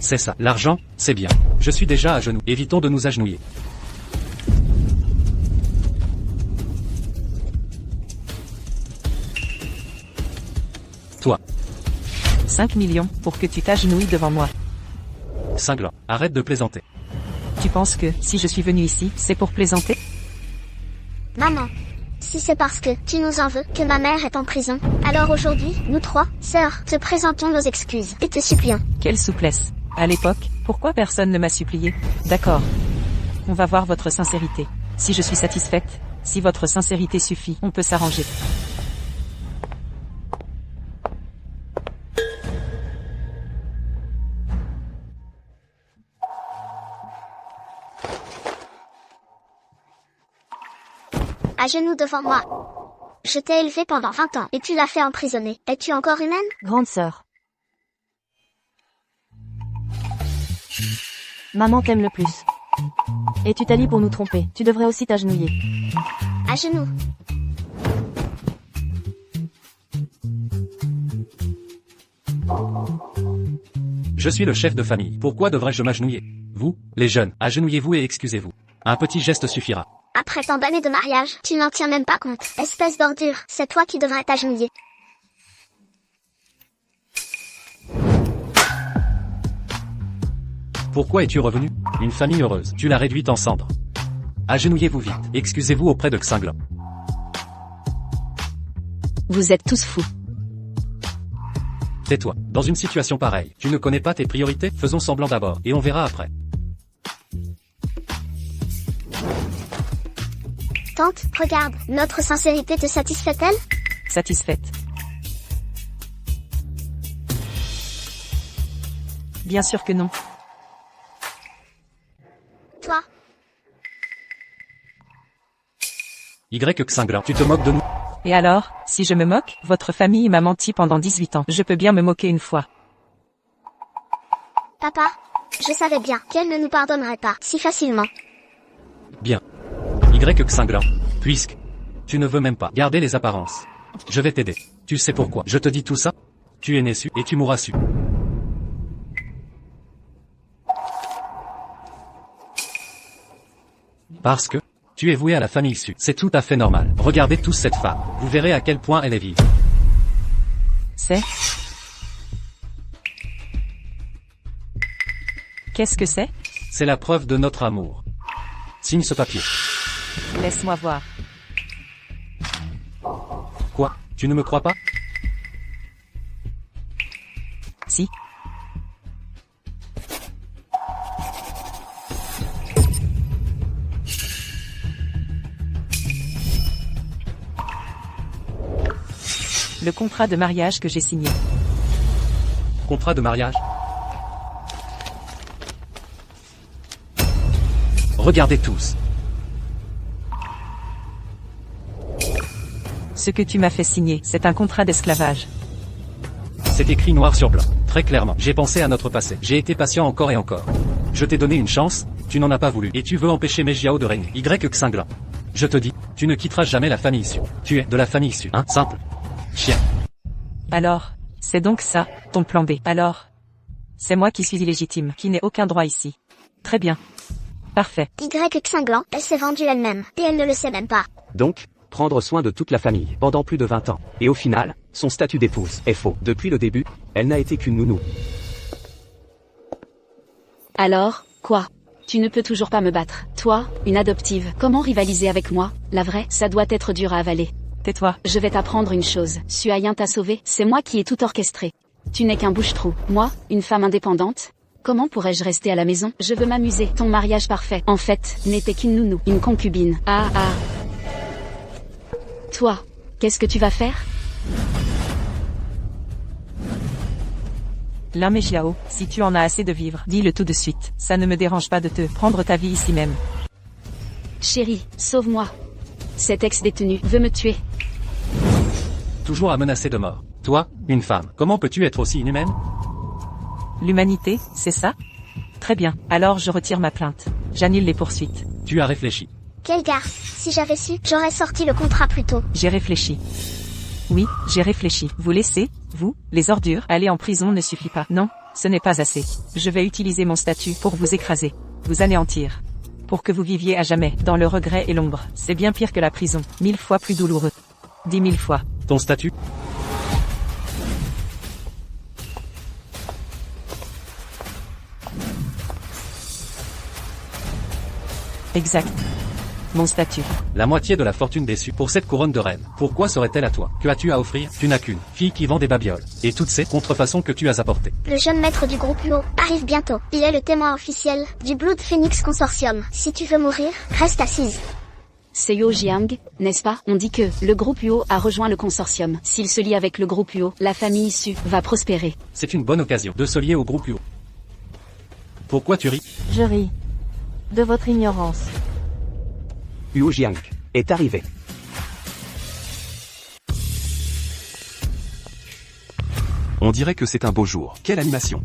C'est ça. L'argent, c'est bien. Je suis déjà à genoux. Évitons de nous agenouiller. Toi. 5 millions pour que tu t'agenouilles devant moi. Xinglan, arrête de plaisanter. Tu penses que, si je suis venu ici, c'est pour plaisanter? Maman, si c'est parce que tu nous en veux que ma mère est en prison, alors aujourd'hui, nous trois, sœurs, te présentons nos excuses et te supplions. Quelle souplesse. À l'époque, pourquoi personne ne m'a supplié? D'accord. On va voir votre sincérité. Si je suis satisfaite, si votre sincérité suffit, on peut s'arranger. à genoux devant moi. Je t'ai élevée pendant 20 ans, et tu l'as fait emprisonner. Es-tu encore humaine? Grande sœur. Maman t'aime le plus. Et tu t'allies pour nous tromper. Tu devrais aussi t'agenouiller. À genoux. Je suis le chef de famille. Pourquoi devrais-je m'agenouiller? Vous, les jeunes, agenouillez-vous et excusez-vous. Un petit geste suffira. Après tant d'années de mariage, tu n'en tiens même pas compte. Espèce d'ordure, c'est toi qui devrais t'agenouiller. Pourquoi es-tu revenu? Une famille heureuse. Tu l'as réduite en cendres. Agenouillez-vous vite. Excusez-vous auprès de Xinglan. Vous êtes tous fous. Tais-toi. Dans une situation pareille, tu ne connais pas tes priorités? Faisons semblant d'abord, et on verra après. Tante, regarde, notre sincérité te satisfait-elle? Satisfaite. Bien sûr que non. Toi, Y Xinglan, tu te moques de nous? Et alors, si je me moque, votre famille m'a menti pendant 18 ans. Je peux bien me moquer une fois. papa, je savais bien qu'elle ne nous pardonnerait pas si facilement. Bien. Y Xinglan. Puisque tu ne veux même pas garder les apparences. Je vais t'aider. Tu sais pourquoi je te dis tout ça? Tu es né su et tu mourras su. Parce que tu es voué à la famille Su. C'est tout à fait normal. Regardez tous cette femme. Vous verrez à quel point elle est vive. C'est... Qu'est-ce que c'est? C'est la preuve de notre amour. Signe ce papier. Laisse-moi voir. Quoi? Tu ne me crois pas? Si. Le contrat de mariage que j'ai signé. Contrat de mariage? Regardez tous. Ce que tu m'as fait signer, c'est un contrat d'esclavage. C'est écrit noir sur blanc. Très clairement. J'ai pensé à notre passé. J'ai été patient encore et encore. Je t'ai donné une chance, tu n'en as pas voulu. Et tu veux empêcher Mejiao de régner. Y Xinglan. Je te dis, tu ne quitteras jamais la famille Su. Tu es de la famille Su. Hein? Simple. Chien. Alors, c'est donc ça, ton plan B. Alors, c'est moi qui suis illégitime, qui n'ai aucun droit ici. Très bien. Parfait. Y Xinglan, elle s'est vendue elle-même, et elle ne le sait même pas. Donc, prendre soin de toute la famille pendant plus de 20 ans. Et au final, son statut d'épouse est faux. Depuis le début, elle n'a été qu'une nounou. Alors, quoi? Tu ne peux toujours pas me battre. Toi, une adoptive, comment rivaliser avec moi? La vraie, ça doit être dur à avaler. Tais-toi. Je vais t'apprendre une chose. Suayin t'a sauvé, c'est moi qui ai tout orchestré. Tu n'es qu'un bouche-trou. Moi, une femme indépendante? Comment pourrais-je rester à la maison? Je veux m'amuser. Ton mariage parfait, en fait, n'était qu'une nounou, une concubine. Ah. Toi, qu'est-ce que tu vas faire? Lin Mejiao, si tu en as assez de vivre, dis-le tout de suite. Ça ne me dérange pas de te prendre ta vie ici même. Chérie, sauve-moi. Cet ex-détenu veut me tuer. Toujours à menacer de mort. Toi, une femme, comment peux-tu être aussi inhumaine? L'humanité, c'est ça? Très bien, alors je retire ma plainte. J'annule les poursuites. Tu as réfléchi. Quelle garce, si j'avais su, j'aurais sorti le contrat plus tôt. J'ai réfléchi. Oui, j'ai réfléchi. Vous laissez, vous, les ordures, aller en prison ne suffit pas. Non, ce n'est pas assez. Je vais utiliser mon statut pour vous écraser, vous anéantir. Pour que vous viviez à jamais, dans le regret et l'ombre. C'est bien pire que la prison, 1000 fois plus douloureux. 10 000 fois. Ton statut? Exact. Mon statut. La moitié de la fortune déçue pour cette couronne de reine. Pourquoi serait-elle à toi? Que as-tu à offrir? Tu n'as qu'une fille qui vend des babioles. Et toutes ces contrefaçons que tu as apportées. Le jeune maître du groupe UO arrive bientôt. Il est le témoin officiel du Blood Phoenix Consortium. Si tu veux mourir, reste assise. C'est Yo Jiang, n'est-ce pas? On dit que le groupe UO a rejoint le consortium. S'il se lie avec le groupe UO, la famille issue va prospérer. C'est une bonne occasion de se lier au groupe UO. Pourquoi tu ris? Je ris. De votre ignorance. Huo Jiang est arrivé. On dirait que c'est un beau jour. Quelle animation.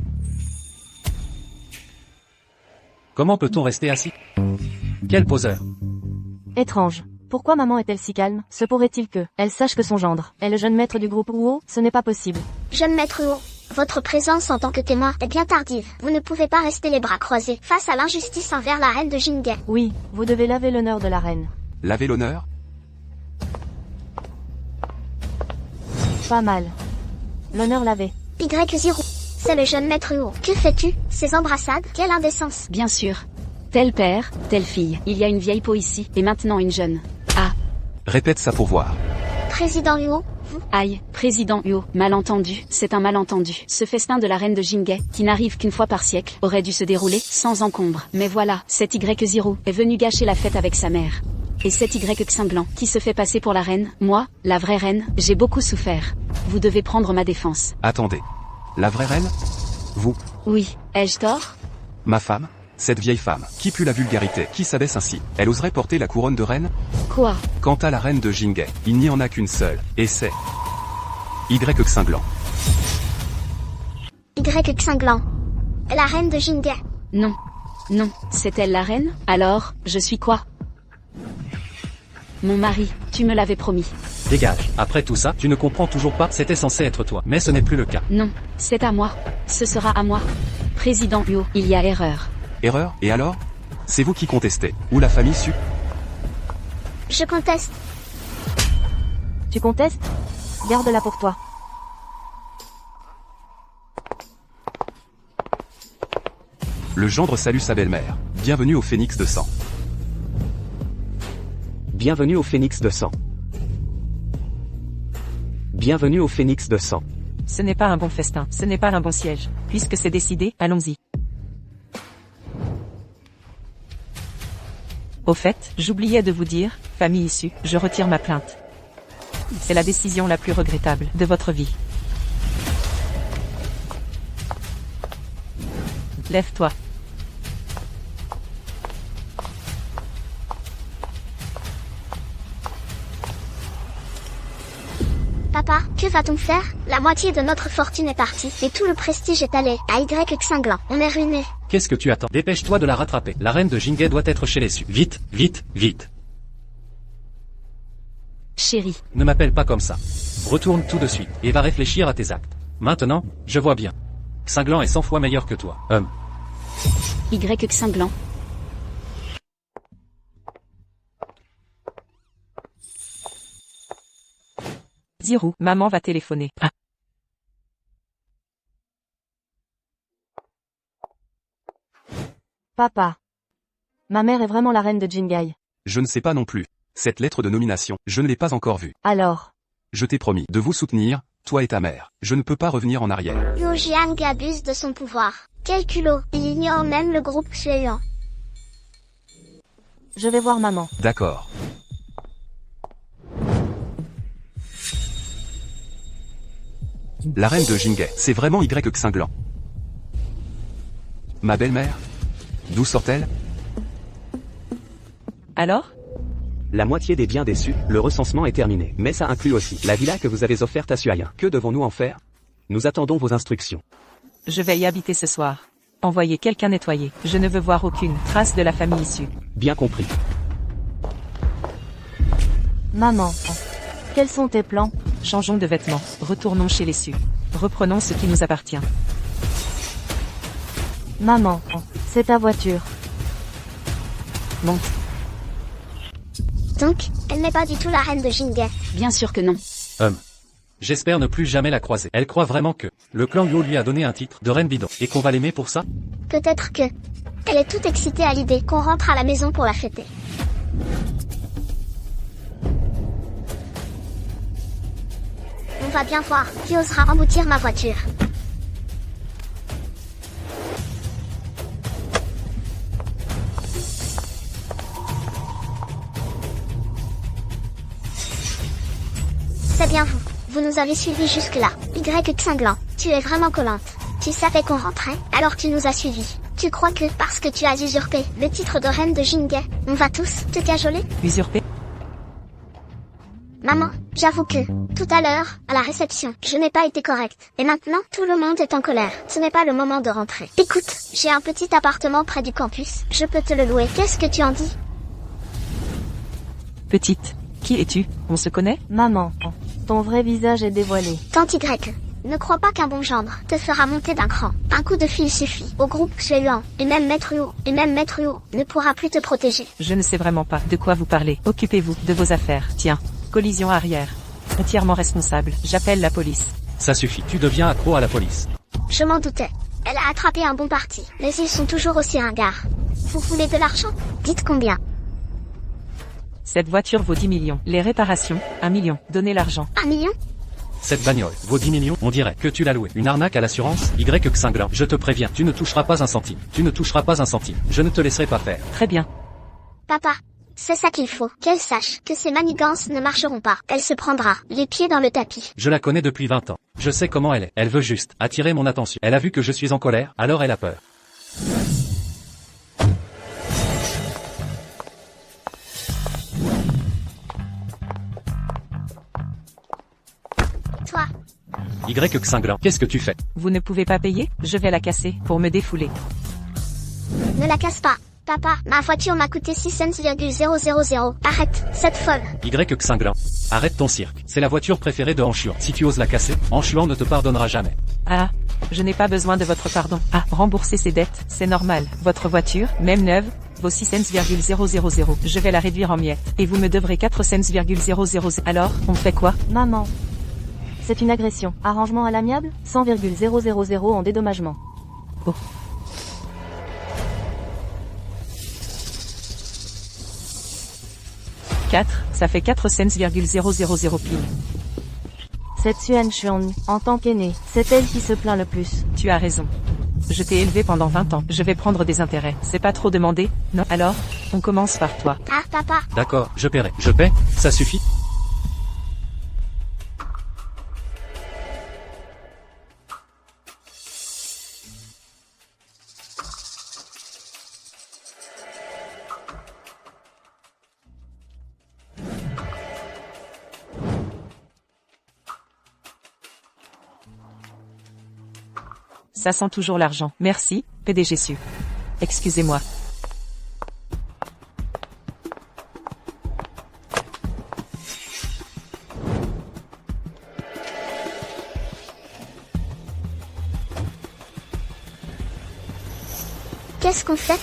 Comment peut-on rester assis? Quel poseur. Étrange. Pourquoi maman est-elle si calme? Se pourrait-il que elle sache que son gendre est le jeune maître du groupe Uo? Ce n'est pas possible. Jeune maître Uo, votre présence en tant que témoin est bien tardive. Vous ne pouvez pas rester les bras croisés face à l'injustice envers la reine de Jinghe. Oui, vous devez laver l'honneur de la reine. Laver l'honneur? Pas mal. L'honneur lavé. Y0. C'est le jeune maître Uo. Que fais-tu? Ces embrassades? Quelle indécence. Bien sûr. Tel père, telle fille. Il y a une vieille peau ici, et maintenant une jeune. Ah, Répète ça pour voir. Président Uo, vous? aïe, président Uo, malentendu, c'est un malentendu. Ce festin de la reine de Jinghe, qui n'arrive qu'une fois par siècle, aurait dû se dérouler sans encombre. Mais voilà, cet Y0 est venu gâcher la fête avec sa mère. Et cet Y cinglant, qui se fait passer pour la reine, moi, la vraie reine, j'ai beaucoup souffert. Vous devez prendre ma défense. Attendez. La vraie reine? Vous? Oui, ai-je tort? Ma femme? Cette vieille femme, qui pue la vulgarité, qui s'abaisse ainsi, elle oserait porter la couronne de reine? Quoi? Quant à la reine de Jinghe, il n'y en a qu'une seule, et c'est... Y cinglant. Y cinglant. La reine de Jinghe. Non. Non, c'est elle la reine? Alors, je suis quoi? Mon mari, tu me l'avais promis. Dégage. Après tout ça, tu ne comprends toujours pas, c'était censé être toi. Mais ce n'est plus le cas. Non, c'est à moi. Ce sera à moi. Président Uo, il y a erreur. Erreur? Et alors? C'est vous qui contestez. Ou la famille Su? Je conteste. Tu contestes? Garde-la pour toi. Le gendre salue sa belle-mère. Bienvenue au Phénix de sang. Bienvenue au Phénix de sang. Bienvenue au Phénix de sang. Ce n'est pas un bon festin, ce n'est pas un bon siège. Puisque c'est décidé, allons-y. Au fait, j'oubliais de vous dire, famille issue, je retire ma plainte. C'est la décision la plus regrettable de votre vie. Lève-toi. Papa, que va-t-on faire? La moitié de notre fortune est partie, et tout le prestige est allé à Y cinglant. On est ruiné. Qu'est-ce que tu attends? Dépêche-toi de la rattraper. La reine de Jinghe doit être chez les Su. Vite, vite, vite. Chérie, Ne m'appelle pas comme ça. Retourne tout de suite, et va réfléchir à tes actes. Maintenant, je vois bien. Cinglant est 100 fois meilleur que toi. Y cinglant. Zirou, maman va téléphoner. Ah. Papa. Ma mère est vraiment la reine de Jinghe. Je ne sais pas non plus. Cette lettre de nomination, je ne l'ai pas encore vue. Alors. Je t'ai promis de vous soutenir, toi et ta mère. Je ne peux pas revenir en arrière. Uo Jiang abuse de son pouvoir. Quel culot. Il ignore même le groupe suivant. Je vais voir maman. D'accord. La reine de Jinghe, c'est vraiment Y cinglant. Ma belle-mère? D'où sort-elle? Alors? La moitié des biens déçus, le recensement est terminé. Mais ça inclut aussi la villa que vous avez offerte à Suayin. Que devons-nous en faire? Nous attendons vos instructions. Je vais y habiter ce soir. Envoyez quelqu'un nettoyer. Je ne veux voir aucune trace de la famille issue. Bien compris. Maman. Quels sont tes plans? Changeons de vêtements. Retournons chez les Su. Reprenons ce qui nous appartient. Maman. C'est ta voiture. Monte. Donc, elle n'est pas du tout la reine de Jinghe. Bien sûr que non. J'espère ne plus jamais la croiser. Elle croit vraiment que le clan Uo lui a donné un titre de reine bidon et qu'on va l'aimer pour ça? Peut-être que... Elle est toute excitée à l'idée qu'on rentre à la maison pour la fêter. On va bien voir qui osera emboutir ma voiture. C'est bien vous. Vous nous avez suivis jusque-là. Y cinglant, tu es vraiment collante. Tu savais qu'on rentrait, alors tu nous as suivis. Tu crois que, parce que tu as usurpé le titre de reine de Jinghe, on va tous te cajoler? Usurpé? Maman, J'avoue que, tout à l'heure, à la réception, je n'ai pas été correcte. Et maintenant, tout le monde est en colère. Ce n'est pas le moment de rentrer. Écoute, j'ai un petit appartement près du campus. Je peux te le louer. Qu'est-ce que tu en dis? Petite, qui es-tu? On se connaît? Maman, ton vrai visage est dévoilé. Tante Y. Ne crois pas qu'un bon gendre te fera monter d'un cran. Un coup de fil suffit. Au groupe G1, et même Maître Huo, ne pourra plus te protéger. Je ne sais vraiment pas de quoi vous parlez. Occupez-vous de vos affaires. Tiens, collision arrière. Entièrement responsable. J'appelle la police. Ça suffit, tu deviens accro à la police. Je m'en doutais. Elle a attrapé un bon parti. Mais ils sont toujours aussi ringards. Vous voulez de l'argent? Dites combien. Cette voiture vaut 10 millions. Les réparations, 1 million. Donnez l'argent. 1 million? Cette bagnole vaut 10 millions, on dirait que tu l'as louée. Une arnaque à l'assurance, Y cinglant. Je te préviens, tu ne toucheras pas un centime. Tu ne toucheras pas un centime. Je ne te laisserai pas faire. Très bien. Papa, c'est ça qu'il faut. Qu'elle sache que ces manigances ne marcheront pas. Elle se prendra les pieds dans le tapis. Je la connais depuis 20 ans. Je sais comment elle est. Elle veut juste attirer mon attention. Elle a vu que je suis en colère, alors elle a peur. Toi, Y cinglant, qu'est-ce que tu fais? Vous ne pouvez pas payer? Je vais la casser pour me défouler. ne la casse pas. Papa, ma voiture m'a coûté 6 cents,000. Arrête, cette folle. Y cinglant. Arrête ton cirque. C'est la voiture préférée de Anchuan. Si tu oses la casser, Anchuan ne te pardonnera jamais. Ah, je n'ai pas besoin de votre pardon. Ah, rembourser ses dettes, c'est normal. Votre voiture, même neuve, vaut 6 cents,000. Je vais la réduire en miettes. Et vous me devrez 4 cents,000. Alors, on fait quoi? Maman. C'est une agression. Arrangement à l'amiable? 100,000 en dédommagement. Oh. Ça fait 4 cents,000 pile. Cette Xuan Xuan, en tant qu'aînée, c'est elle qui se plaint le plus. Tu as raison. Je t'ai élevé pendant 20 ans. Je vais prendre des intérêts. C'est pas trop demandé, non? Alors, on commence par toi. Ah, papa. D'accord, je paierai. Je paie? Ça suffit? Ça sent toujours l'argent. Merci, PDG Su. Excusez-moi. Qu'est-ce qu'on fait?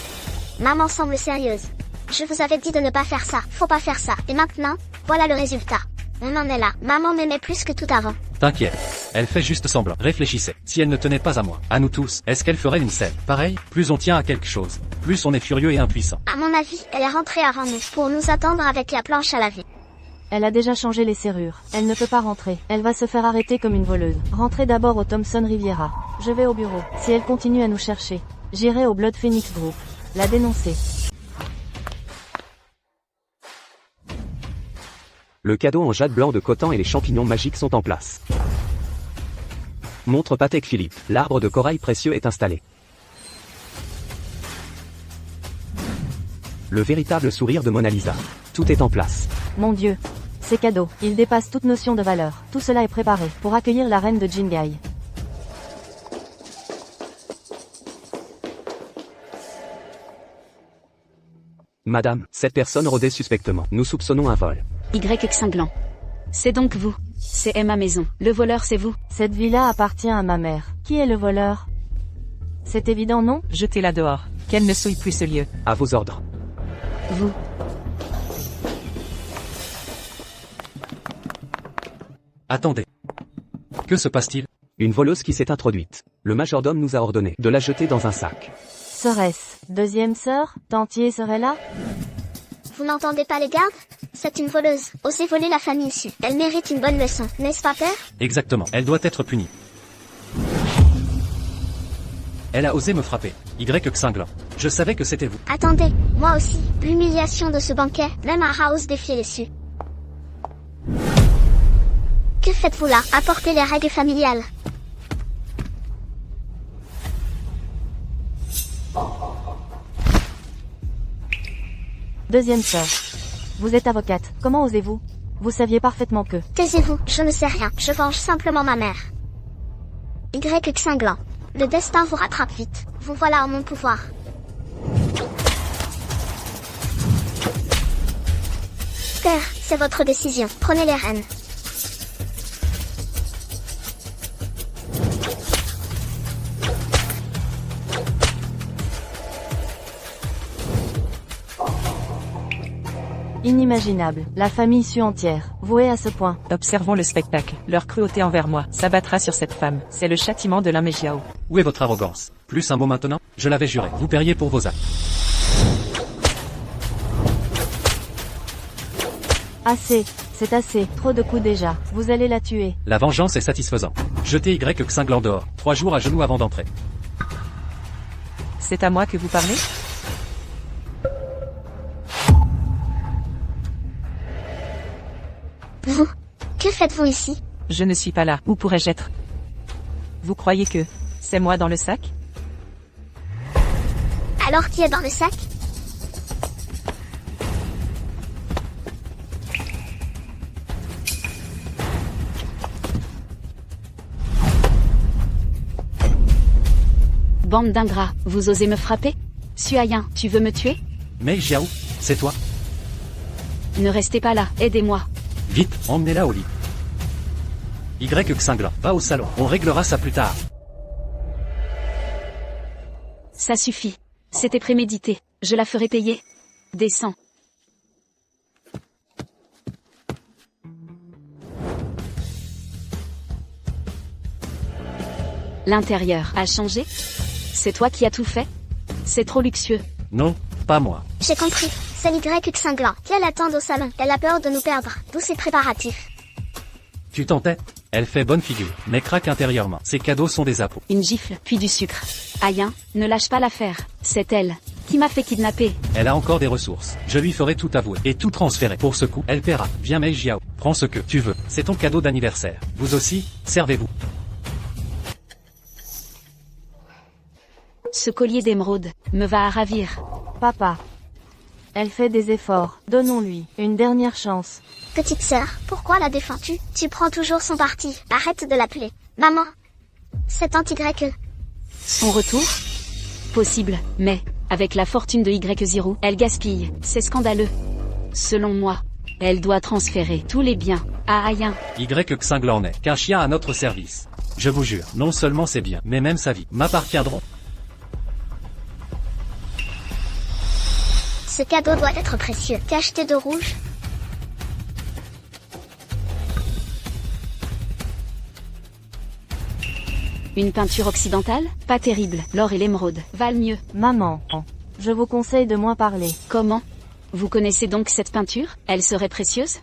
Maman semble sérieuse. Je vous avais dit de ne pas faire ça. Faut pas faire ça. Et maintenant, voilà le résultat. On en est là. Maman m'aimait plus que tout avant. T'inquiète. Elle fait juste semblant. Réfléchissez. Si elle ne tenait pas à moi, à nous tous, est-ce qu'elle ferait une scène? Pareil, plus on tient à quelque chose, plus on est furieux et impuissant. À mon avis, elle est rentrée avant nous pour nous attendre avec la planche à laver. Elle a déjà changé les serrures. Elle ne peut pas rentrer. Elle va se faire arrêter comme une voleuse. Rentrez d'abord au Thomson Riviera. Je vais au bureau. Si elle continue à nous chercher, j'irai au Blood Phoenix Group. La dénoncer. Le cadeau en jade blanc de Cotan et les champignons magiques sont en place. Montre Patek Philippe, l'arbre de corail précieux est installé. Le véritable sourire de Mona Lisa. Tout est en place. Mon Dieu. Ces cadeaux, ils dépassent toute notion de valeur. Tout cela est préparé pour accueillir la reine de Jingai. Madame, cette personne rôdait suspectement. Nous soupçonnons un vol. Y cinglant. C'est donc vous. C'est ma maison. Le voleur c'est vous. Cette villa appartient à ma mère. Qui est le voleur? C'est évident, non? Jetez-la dehors. Qu'elle ne souille plus ce lieu. À vos ordres. Vous. Attendez. Que se passe-t-il? Une voleuse qui s'est introduite. Le majordome nous a ordonné de la jeter dans un sac. Serait-ce deuxième sœur? Tantier serait là? Vous n'entendez pas les gardes? C'est une voleuse. Osez voler la famille issue. Elle mérite une bonne leçon, n'est-ce pas, père? Exactement. Elle doit être punie. Elle a osé me frapper. Y cinglant. Je savais que c'était vous. Attendez, moi aussi. L'humiliation de ce banquet, même un House défiait les su. Que faites-vous là? Apportez les règles familiales. Deuxième sœur. Vous êtes avocate. Comment osez-vous? Vous saviez parfaitement que... Taisez-vous, je ne sais rien, je venge simplement ma mère. Y Xinglan. Le destin vous rattrape vite. Vous voilà en mon pouvoir. Père, c'est votre décision. Prenez les rênes. Inimaginable. La famille Su entière, vouée à ce point. Observons le spectacle. Leur cruauté envers moi s'abattra sur cette femme. C'est le châtiment de l'âme Jiao. Où est votre arrogance? Plus un mot maintenant? Je l'avais juré. Vous paieriez pour vos actes. Assez. C'est assez. Trop de coups déjà. Vous allez la tuer. La vengeance est satisfaisante. Jetez Y Xinglan dehors. 3 jours à genoux avant d'entrer. C'est à moi que vous parlez? Vous, que faites-vous ici? Je ne suis pas là. Où pourrais-je être? Vous croyez que c'est moi dans le sac? Alors qui est dans le sac? Bande d'ingrats, vous osez me frapper? Suayin, tu veux me tuer? Mais Jiao, c'est toi? Ne restez pas là, aidez-moi. Vite, emmenez-la au lit. Y Xinglan, va au salon. On réglera ça plus tard. Ça suffit. C'était prémédité. Je la ferai payer. Descends. L'intérieur a changé? C'est toi qui as tout fait? C'est trop luxueux. Non, pas moi. J'ai compris. C'est Y Xinglan qui l'attend au salon. Elle a peur de nous perdre. D'où ces préparatifs. Tu tentais? Elle fait bonne figure, mais craque intérieurement. Ses cadeaux sont des appôts. Une gifle, puis du sucre. Ayin, ne lâche pas l'affaire. C'est elle qui m'a fait kidnapper. Elle a encore des ressources. Je lui ferai tout avouer et tout transférer. Pour ce coup, elle paiera. Viens Mei Jiao, prends ce que tu veux. C'est ton cadeau d'anniversaire. Vous aussi, servez-vous. Ce collier d'émeraude me va à ravir. Papa. Elle fait des efforts. Donnons-lui une dernière chance. Petite sœur, pourquoi la défends-tu? Tu prends toujours son parti. Arrête de l'appeler. Maman. C'est anti-grec. Son retour? Possible, mais, avec la fortune de Y0, elle gaspille. C'est scandaleux. Selon moi, elle doit transférer tous les biens à Ayin. Y Xinglan est qu'un chien à notre service. Je vous jure, non seulement ses biens, mais même sa vie, m'appartiendront. Ce cadeau doit être précieux. T'es acheté de rouge? Une peinture occidentale? Pas terrible. L'or et l'émeraude valent mieux. Maman. Je vous conseille de moins parler. Comment? Vous connaissez donc cette peinture? Elle serait précieuse?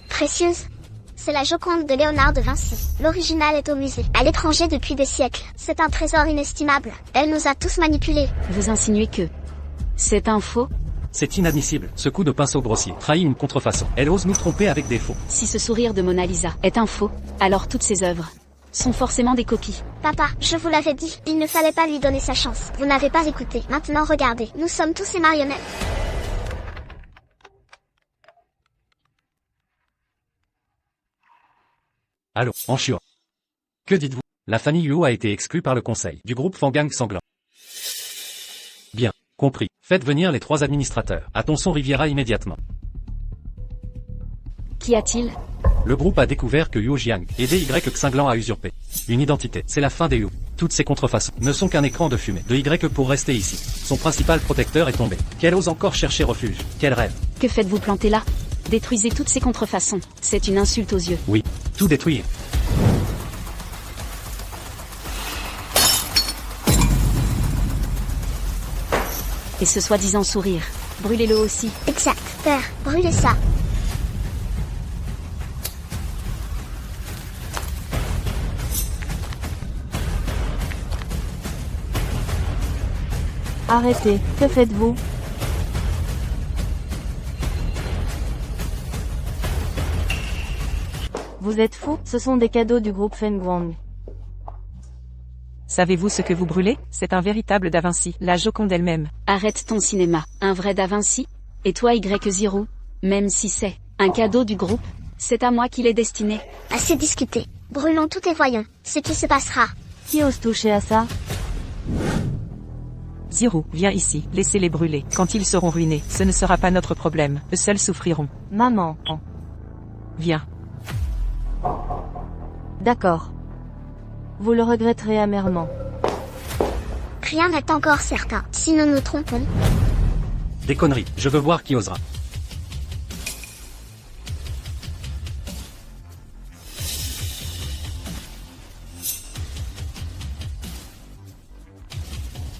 Précieuse? C'est la Joconde de Léonard de Vinci. L'original est au musée. À l'étranger depuis des siècles. C'est un trésor inestimable. Elle nous a tous manipulés. Vous insinuez que c'est un faux? C'est inadmissible. Ce coup de pinceau grossier trahit une contrefaçon. Elle ose nous tromper avec des faux. Si ce sourire de Mona Lisa est un faux, alors toutes ses œuvres sont forcément des copies. Papa, je vous l'avais dit, il ne fallait pas lui donner sa chance. Vous n'avez pas écouté. Maintenant regardez, nous sommes tous ses marionnettes. Allô, en chiant. Que dites-vous? La famille Luo a été exclue par le conseil du groupe Fangang Sanglant. Bien, compris. Faites venir les 3 administrateurs. À Tonson Riviera immédiatement. Qu'y a-t-il? Le groupe a découvert que Yuo Jiang, aidé Y Xinglan à usurper une identité. C'est la fin des Yu. Toutes ces contrefaçons ne sont qu'un écran de fumée de Y pour rester ici. Son principal protecteur est tombé. Qu'elle ose encore chercher refuge. Quel rêve. Que faites-vous planter là? Détruisez toutes ces contrefaçons. C'est une insulte aux yeux. Oui, tout détruire. Et ce soi-disant sourire. Brûlez-le aussi. Exact, père, brûlez ça. Arrêtez. Que faites-vous? Vous êtes fou? Ce sont des cadeaux du groupe Fengguang. Savez-vous ce que vous brûlez? C'est un véritable Da Vinci, la Joconde elle-même. Arrête ton cinéma. Un vrai Da Vinci? Et toi Y0? Même si c'est un cadeau du groupe, C'est à moi qu'il est destiné. Assez discuté. Brûlons tout et voyons ce qui se passera. Qui ose toucher à ça? Zirou, viens ici, laissez-les brûler. Quand ils seront ruinés, ce ne sera pas notre problème. Eux seuls souffriront. Maman. Viens. D'accord. Vous le regretterez amèrement. Rien n'est encore certain. Si nous nous trompons, Des conneries, je veux voir qui osera.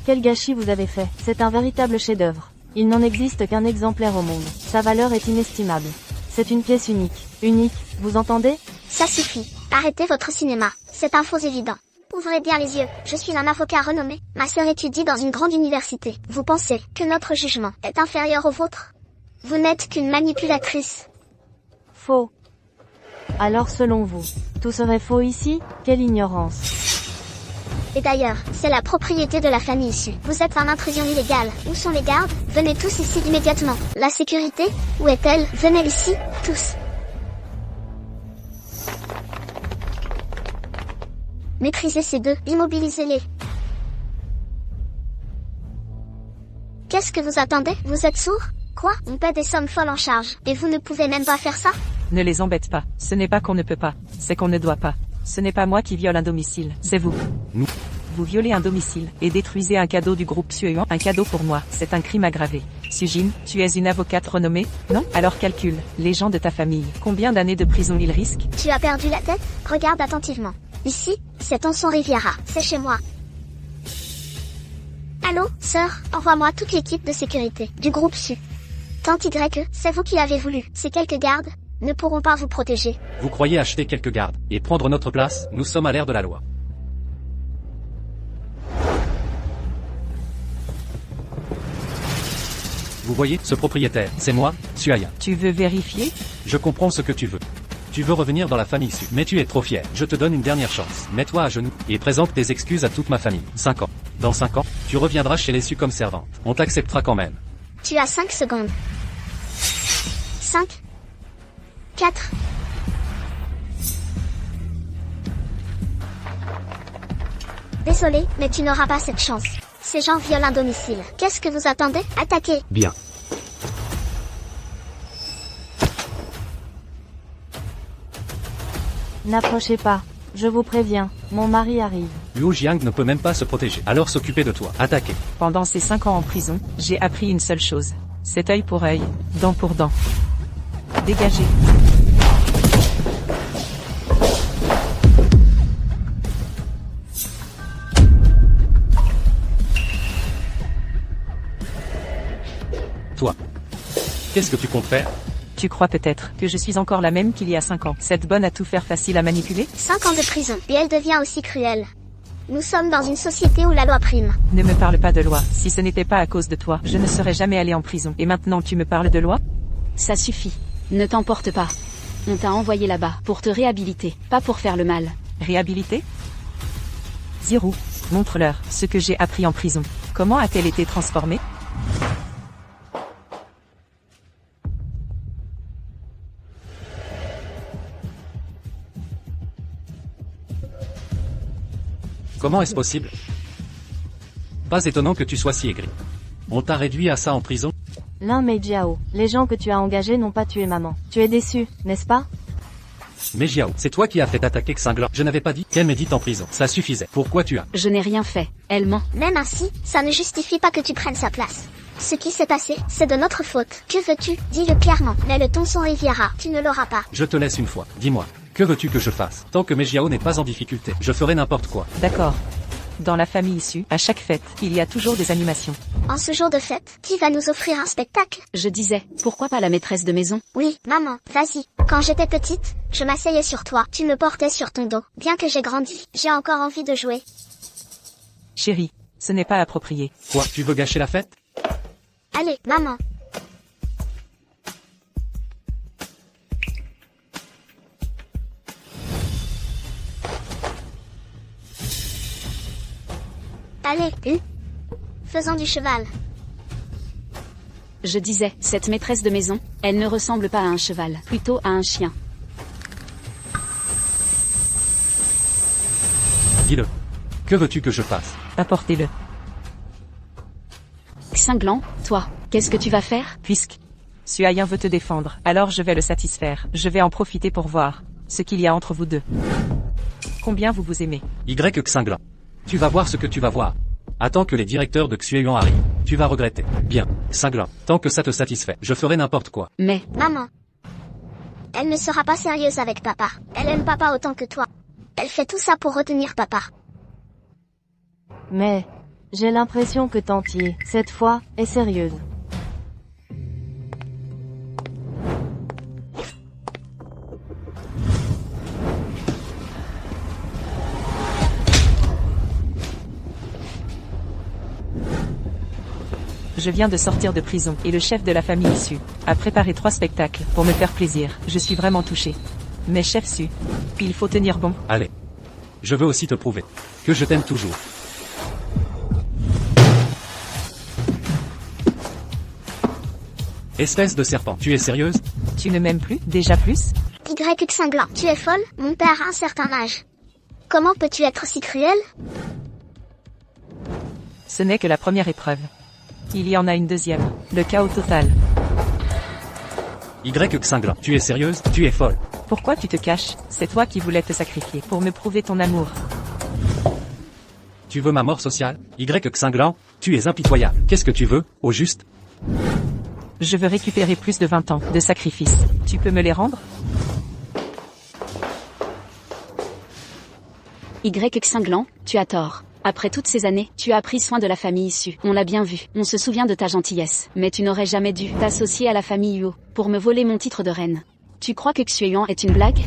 Quel gâchis vous avez fait. C'est un véritable chef-d'œuvre. Il n'en existe qu'un exemplaire au monde. Sa valeur est inestimable. C'est une pièce unique. Unique, vous entendez? ça suffit. Arrêtez votre cinéma. C'est un faux évident. Ouvrez bien les yeux. Je suis un avocat renommé. Ma sœur étudie dans une grande université. Vous pensez que notre jugement est inférieur au vôtre? Vous n'êtes qu'une manipulatrice. Faux. Alors selon vous, tout serait faux ici? Quelle ignorance. Et d'ailleurs, c'est la propriété de la famille issue. Vous êtes en intrusion illégale. Où sont les gardes? Venez tous ici immédiatement. La sécurité? Où est-elle? Venez ici, tous. Maîtrisez ces deux, immobilisez-les. Qu'est-ce que vous attendez? Vous êtes sourds? Quoi? On paie des sommes folles en charge, et vous ne pouvez même pas faire ça? Ne les embête pas. Ce n'est pas qu'on ne peut pas, c'est qu'on ne doit pas. Ce n'est pas moi qui viole un domicile, c'est vous. Nous. Vous violez un domicile, et détruisez un cadeau du groupe Sueon, un cadeau pour moi, c'est un crime aggravé. Sujin, tu es une avocate renommée? Non? Alors calcule, les gens de ta famille, combien d'années de prison ils risquent? Tu as perdu la tête? Regarde attentivement. Ici, c'est Tonson Riviera, c'est chez moi. Allô, sœur, envoie-moi toute l'équipe de sécurité du groupe Su. Tante Y, c'est vous qui l'avez voulu. Ces quelques gardes ne pourront pas vous protéger. Vous croyez acheter quelques gardes et prendre notre place? Nous sommes à l'ère de la loi. Vous voyez, ce propriétaire, c'est moi, Suaya. Tu veux vérifier? Je comprends ce que tu veux. Tu veux revenir dans la famille Su, mais tu es trop fier. Je te donne une dernière chance. Mets-toi à genoux et présente tes excuses à toute ma famille. 5 ans. Dans 5 ans, tu reviendras chez les Su comme servante. On t'acceptera quand même. Tu as 5 secondes. 5, 4. Désolé, mais tu n'auras pas cette chance. Ces gens violent un domicile. Qu'est-ce que vous attendez? Attaquez. Bien. N'approchez pas. Je vous préviens, mon mari arrive. Luo Jiang ne peut même pas se protéger. Alors s'occuper de toi. Attaquer. Pendant ces 5 ans en prison, j'ai appris une seule chose. C'est œil pour œil, dent pour dent. Dégagez. Toi. Qu'est-ce que tu comptes faire? Tu crois peut-être que je suis encore la même qu'il y a 5 ans. Cette bonne à tout faire facile à manipuler? 5 ans de prison, et elle devient aussi cruelle. Nous sommes dans une société où la loi prime. Ne me parle pas de loi. Si ce n'était pas à cause de toi, je ne serais jamais allé en prison. Et maintenant tu me parles de loi? Ça suffit. Ne t'emporte pas. On t'a envoyé là-bas pour te réhabiliter, pas pour faire le mal. Réhabilité? Zirou, montre-leur ce que j'ai appris en prison. Comment a-t-elle été transformée? Comment est-ce possible? Pas étonnant que tu sois si aigri. On t'a réduit à ça en prison? L'un Mei Jiao. Les gens que tu as engagés n'ont pas tué maman. Tu es déçu, n'est-ce pas? Mais Jiao, c'est toi qui as fait attaquer Xingla. Je n'avais pas dit qu'elle médite en prison. Ça suffisait. Pourquoi tu as? Je n'ai rien fait. Elle ment. Même ainsi, ça ne justifie pas que tu prennes sa place. Ce qui s'est passé, c'est de notre faute. Que veux-tu? Dis-le clairement. Mais le Tonson Riviera, tu ne l'auras pas. Je te laisse une fois. Dis-moi. Que veux-tu que je fasse? Tant que Mejiao n'est pas en difficulté, je ferai n'importe quoi. D'accord. Dans la famille issue, à chaque fête, il y a toujours des animations. En ce jour de fête, qui va nous offrir un spectacle? Je disais, pourquoi pas la maîtresse de maison? Oui, maman, vas-y. Quand j'étais petite, je m'asseyais sur toi, tu me portais sur ton dos. Bien que j'ai grandi, j'ai encore envie de jouer. Chérie, ce n'est pas approprié. Quoi? Tu veux gâcher la fête? Allez, maman. Allez, faisons du cheval. Je disais, cette maîtresse de maison, elle ne ressemble pas à un cheval, plutôt à un chien. Que veux-tu que je fasse? Apportez-le. Cinglant, toi, qu'est-ce que tu vas faire? Puisque Suayen veut te défendre, alors je vais le satisfaire. Je vais en profiter pour voir ce qu'il y a entre vous deux. Combien vous vous aimez? Y Xinglan. Tu vas voir ce que tu vas voir. Attends que les directeurs de Xueyuan arrivent. Tu vas regretter. Bien, Xinglan, tant que ça te satisfait, je ferai n'importe quoi. Mais, Maman. Elle ne sera pas sérieuse avec papa. Elle aime papa autant que toi. Elle fait tout ça pour retenir papa. Mais, j'ai l'impression que Tantier, cette fois, est sérieuse. Je viens de sortir de prison et le chef de la famille Su a préparé 3 spectacles pour me faire plaisir. Je suis vraiment touché. Mais chef Su, il faut tenir bon. Allez. Je veux aussi te prouver que je t'aime toujours. Espèce de serpent, tu es sérieuse? Tu ne m'aimes plus, déjà plus? Y Xinglan, tu es folle? Mon père a un certain âge. Comment peux-tu être si cruel? Ce n'est que la première épreuve. Il y en a une deuxième. Le chaos total. Y Xinglan, tu es sérieuse? Tu es folle. Pourquoi tu te caches? C'est toi qui voulais te sacrifier pour me prouver ton amour. Tu veux ma mort sociale? Y Xinglan, tu es impitoyable. Qu'est-ce que tu veux, au juste? Je veux récupérer plus de 20 ans de sacrifice. Tu peux me les rendre? Y Xinglan, tu as tort. Après toutes ces années, tu as pris soin de la famille issue. On l'a bien vu. On se souvient de ta gentillesse. Mais tu n'aurais jamais dû t'associer à la famille Yuo pour me voler mon titre de reine. Tu crois que Xueyuan est une blague?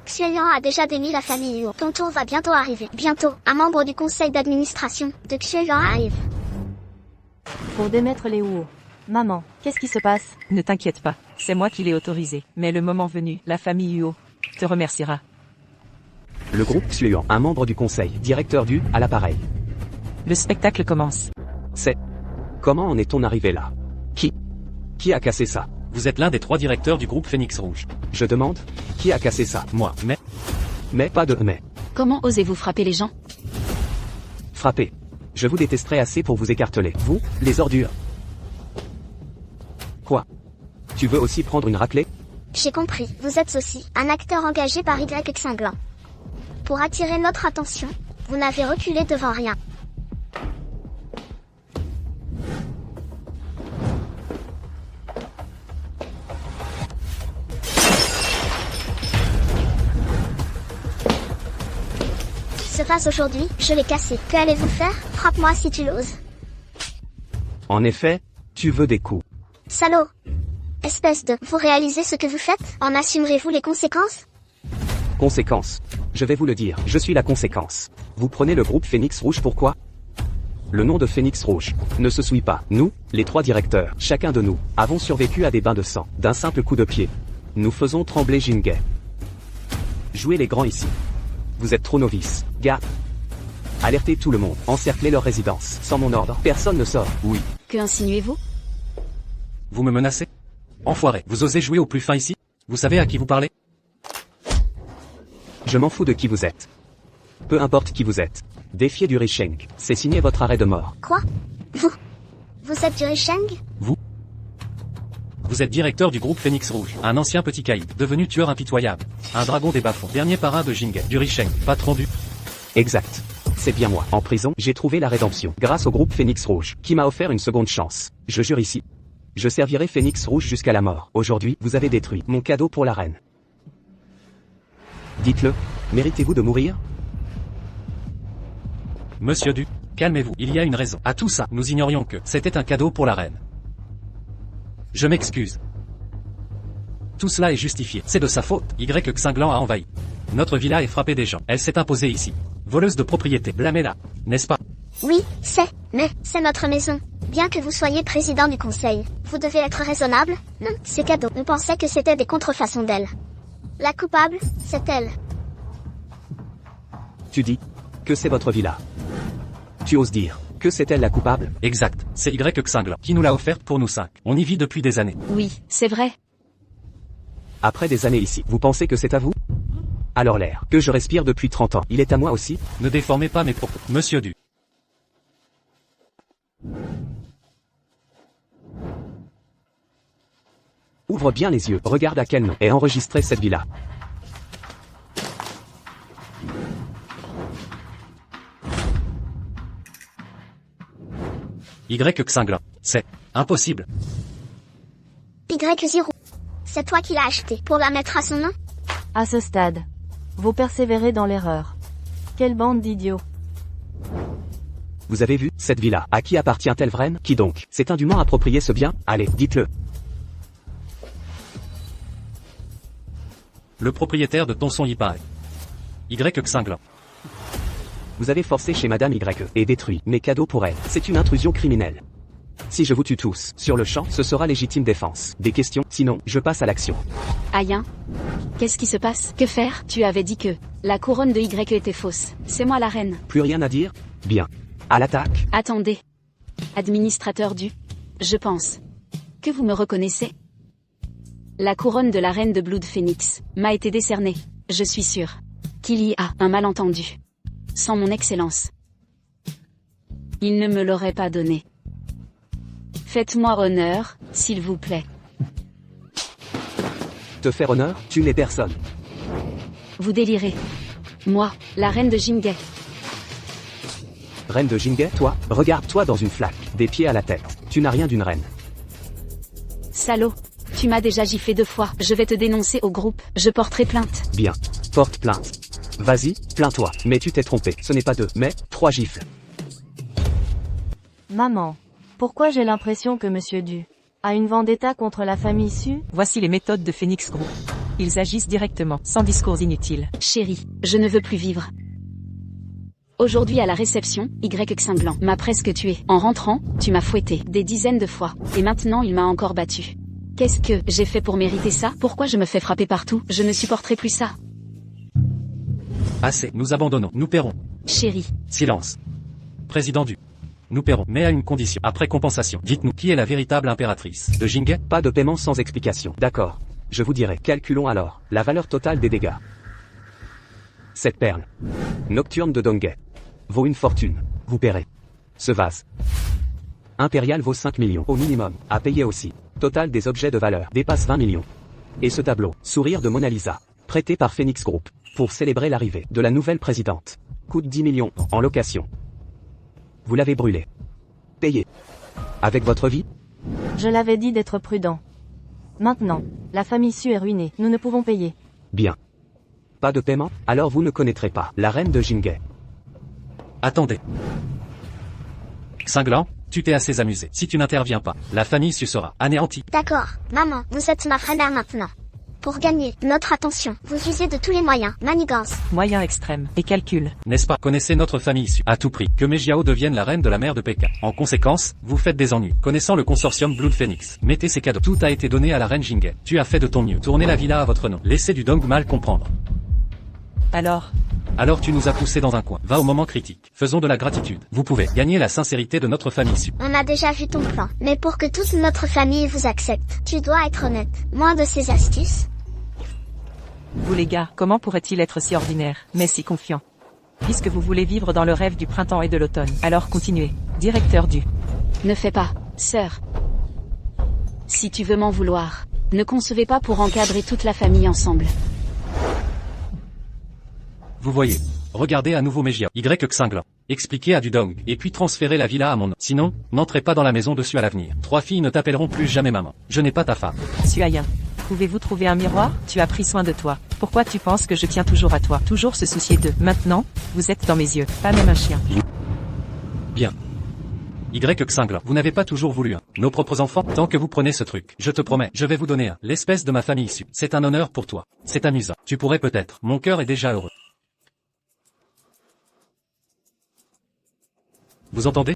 Xueyuan a déjà démis la famille Yuo. Ton tour va bientôt arriver. Bientôt, un membre du conseil d'administration de Xueyuan arrive. Pour démettre les Huo. Maman, qu'est-ce qui se passe? Ne t'inquiète pas. C'est moi qui l'ai autorisé. Mais le moment venu, la famille Yuo te remerciera. Le groupe Xueyuan, un membre du conseil, directeur du, à l'appareil. Le spectacle commence. C'est... Comment en est-on arrivé là? Qui a cassé ça? Vous êtes l'un des 3 directeurs du groupe Phénix Rouge. Je demande, qui a cassé ça? Moi, mais... Mais pas de mais. Comment osez-vous frapper les gens? Frappez. Je vous détesterai assez pour vous écarteler. Vous, les ordures. Quoi? Tu veux aussi prendre une raclée? J'ai compris, vous êtes aussi un acteur engagé par Y Xinglan. Pour attirer notre attention, vous n'avez reculé devant rien. Ce vase aujourd'hui, je l'ai cassé. Que allez-vous faire? Frappe-moi si tu l'oses. En effet, tu veux des coups. Salaud! Espèce de... Vous réalisez ce que vous faites? En assumerez-vous les conséquences? Conséquence. Je vais vous le dire, je suis la conséquence. Vous prenez le groupe Phénix Rouge pourquoi? Le nom de Phénix Rouge ne se souille pas. Nous, les 3 directeurs, chacun de nous, avons survécu à des bains de sang, d'un simple coup de pied. Nous faisons trembler Jingay. Jouez les grands ici. Vous êtes trop novices. Garde. Alertez tout le monde, encerclez leur résidence. Sans mon ordre, personne ne sort. Oui. Que insinuez-vous? Vous me menacez? Enfoiré, vous osez jouer au plus fin ici? Vous savez à qui vous parlez? Je m'en fous de qui vous êtes. Peu importe qui vous êtes. Défiez du Risheng. C'est signé votre arrêt de mort. Quoi? Vous êtes du Risheng? Vous êtes directeur du groupe Phénix Rouge, un ancien petit caïd, devenu tueur impitoyable. Un dragon des bas-fonds, dernier parrain de Jingay, du Risheng, patron du... Exact. C'est bien moi. En prison, j'ai trouvé la rédemption, grâce au groupe Phénix Rouge, qui m'a offert une seconde chance. Je jure ici. Je servirai Phénix Rouge jusqu'à la mort. Aujourd'hui, vous avez détruit mon cadeau pour la reine. Dites-le, méritez-vous de mourir? Monsieur Du, calmez-vous, il y a une raison. À tout ça, nous ignorions que c'était un cadeau pour la reine. Je m'excuse. Tout cela est justifié. C'est de sa faute. Y Xinglan a envahi notre villa et frappé des gens. Elle s'est imposée ici. Voleuse de propriété. Blâmez-la. N'est-ce pas? Oui, mais c'est notre maison. Bien que vous soyez président du conseil, vous devez être raisonnable. Non, c'est cadeau. On pensait que c'était des contrefaçons d'elle. La coupable, c'est elle. Tu dis que c'est votre villa. Tu oses dire que c'est elle la coupable? Exact. C'est Y Xinglan qui nous l'a offerte pour nous 5. On y vit depuis des années. Oui, c'est vrai. Après des années ici, vous pensez que c'est à vous? Alors l'air que je respire depuis 30 ans, il est à moi aussi? Ne déformez pas mes propos, monsieur Du. Ouvre bien les yeux, regarde à quel nom est enregistrée cette villa. Y Xinglan. C'est impossible. Y0. C'est toi qui l'as acheté pour la mettre à son nom? À ce stade, vous persévérez dans l'erreur. Quelle bande d'idiots. Vous avez vu, cette villa, à qui appartient-elle vraiment? Qui donc s'est indûment approprié ce bien? Allez, dites-le. Le propriétaire de Tonson y paraît. Y Xinglan. Vous avez forcé chez Madame Y et détruit mes cadeaux pour elle. C'est une intrusion criminelle. Si je vous tue tous, sur le champ, ce sera légitime défense. Des questions? Sinon, je passe à l'action. Aïe. Qu'est-ce qui se passe? Que faire? Tu avais dit que la couronne de Y était fausse. C'est moi la reine. Plus rien à dire? Bien. À l'attaque. Attendez. Administrateur du... Je pense. Que vous me reconnaissez? La couronne de la reine de Blood Phoenix m'a été décernée. Je suis sûr qu'il y a un malentendu. Sans mon excellence, il ne me l'aurait pas donnée. Faites-moi honneur, s'il vous plaît. Te faire honneur? Tu n'es personne. Vous délirez. Moi, la reine de Jingay. Reine de Jingay, toi? Regarde-toi dans une flaque, des pieds à la tête. Tu n'as rien d'une reine. Salaud. Tu m'as déjà giflé 2 fois. Je vais te dénoncer au groupe. Je porterai plainte. Bien. Porte plainte. Vas-y, plains-toi. Mais tu t'es trompé. Ce n'est pas 2, mais 3 gifles. Maman. Pourquoi j'ai l'impression que Monsieur Du a une vendetta contre la famille Su? Voici les méthodes de Phoenix Group. Ils agissent directement, sans discours inutiles. Chérie, je ne veux plus vivre. Aujourd'hui à la réception, Y Xinglan m'a presque tué. En rentrant, tu m'as fouetté des dizaines de fois. Et maintenant il m'a encore battu. Qu'est-ce que j'ai fait pour mériter ça? Pourquoi je me fais frapper partout? Je ne supporterai plus ça. Assez, nous abandonnons, nous paierons. Chérie. Silence. Président Du. Nous paierons, mais à une condition. Après compensation, dites-nous qui est la véritable impératrice de Jingay? Pas de paiement sans explication. D'accord. Je vous dirai. Calculons alors la valeur totale des dégâts. Cette perle nocturne de Dongay vaut une fortune. Vous paierez. Ce vase impérial vaut 5 millions au minimum. À payer aussi. Total des objets de valeur dépasse 20 millions. Et ce tableau, sourire de Mona Lisa, prêté par Phoenix Group, pour célébrer l'arrivée de la nouvelle présidente, coûte 10 millions en location. Vous l'avez brûlé. Payé. Avec votre vie? Je l'avais dit d'être prudent. Maintenant, la famille Su est ruinée. Nous ne pouvons payer. Bien. Pas de paiement? Alors vous ne connaîtrez pas la reine de Jingay. Attendez. Xinglan, tu t'es assez amusé. Si tu n'interviens pas, la famille Su sera anéantie. D'accord, maman, vous êtes ma vraie mère maintenant. Pour gagner notre attention, vous usez de tous les moyens, manigance. Moyen extrême. Et calcul. N'est-ce pas? Connaissez notre famille Su. À tout prix, que Mejiao devienne la reine de la mer de Pékin. En conséquence, vous faites des ennuis. Connaissant le consortium Blood Phoenix, mettez ces cadeaux. Tout a été donné à la reine Jingay. Tu as fait de ton mieux. Tournez la villa à votre nom. Laissez du Dong mal comprendre. Alors tu nous as poussés dans un coin. Va au moment critique. Faisons de la gratitude. Vous pouvez gagner la sincérité de notre famille Su. On a déjà vu ton plan. Mais pour que toute notre famille vous accepte, tu dois être honnête. Moins de ces astuces. Vous les gars, comment pourrait-il être si ordinaire, mais si confiant? Puisque vous voulez vivre dans le rêve du printemps et de l'automne. Alors continuez. Directeur Du. Ne fais pas, sœur. Si tu veux m'en vouloir, ne concevez pas pour encadrer toute la famille ensemble. Vous voyez. Regardez à nouveau Mejiao. Y Xinglan. Expliquez à Dudong, et puis transférez la villa à mon nom. Sinon, n'entrez pas dans la maison dessus à l'avenir. 3 filles ne t'appelleront plus jamais maman. Je n'ai pas ta femme. Suayin. Pouvez-vous trouver un miroir? Tu as pris soin de toi. Pourquoi tu penses que je tiens toujours à toi? Toujours se soucier d'eux. Maintenant, vous êtes dans mes yeux. Pas même un chien. Bien. Y Xinglan. Vous n'avez pas toujours voulu un. Nos propres enfants, tant que vous prenez ce truc, je te promets, je vais vous donner un. L'espèce de ma famille issue. C'est un honneur pour toi. C'est amusant. Tu pourrais peut-être. Mon cœur est déjà heureux. Vous entendez?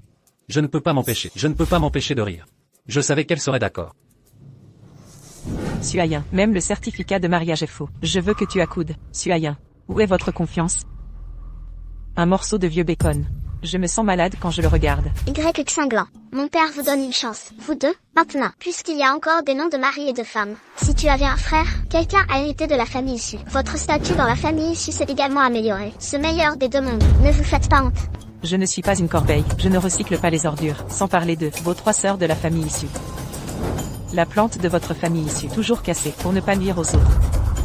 Je ne peux pas m'empêcher. Je ne peux pas m'empêcher de rire. Je savais qu'elle serait d'accord. Suayin. Même le certificat de mariage est faux. Je veux que tu accoudes. Suayin. Où est votre confiance? Un morceau de vieux bacon. Je me sens malade quand je le regarde. Y Xinglan. Mon père vous donne une chance, vous deux, maintenant, puisqu'il y a encore des noms de mari et de femme. Si tu avais un frère, quelqu'un a hérité de la famille issue. Votre statut dans la famille issue s'est également amélioré. Ce meilleur des deux mondes, ne vous faites pas honte. Je ne suis pas une corbeille, je ne recycle pas les ordures, sans parler de vos 3 sœurs de la famille issue. La plante de votre famille issue, toujours cassée, pour ne pas nuire aux autres.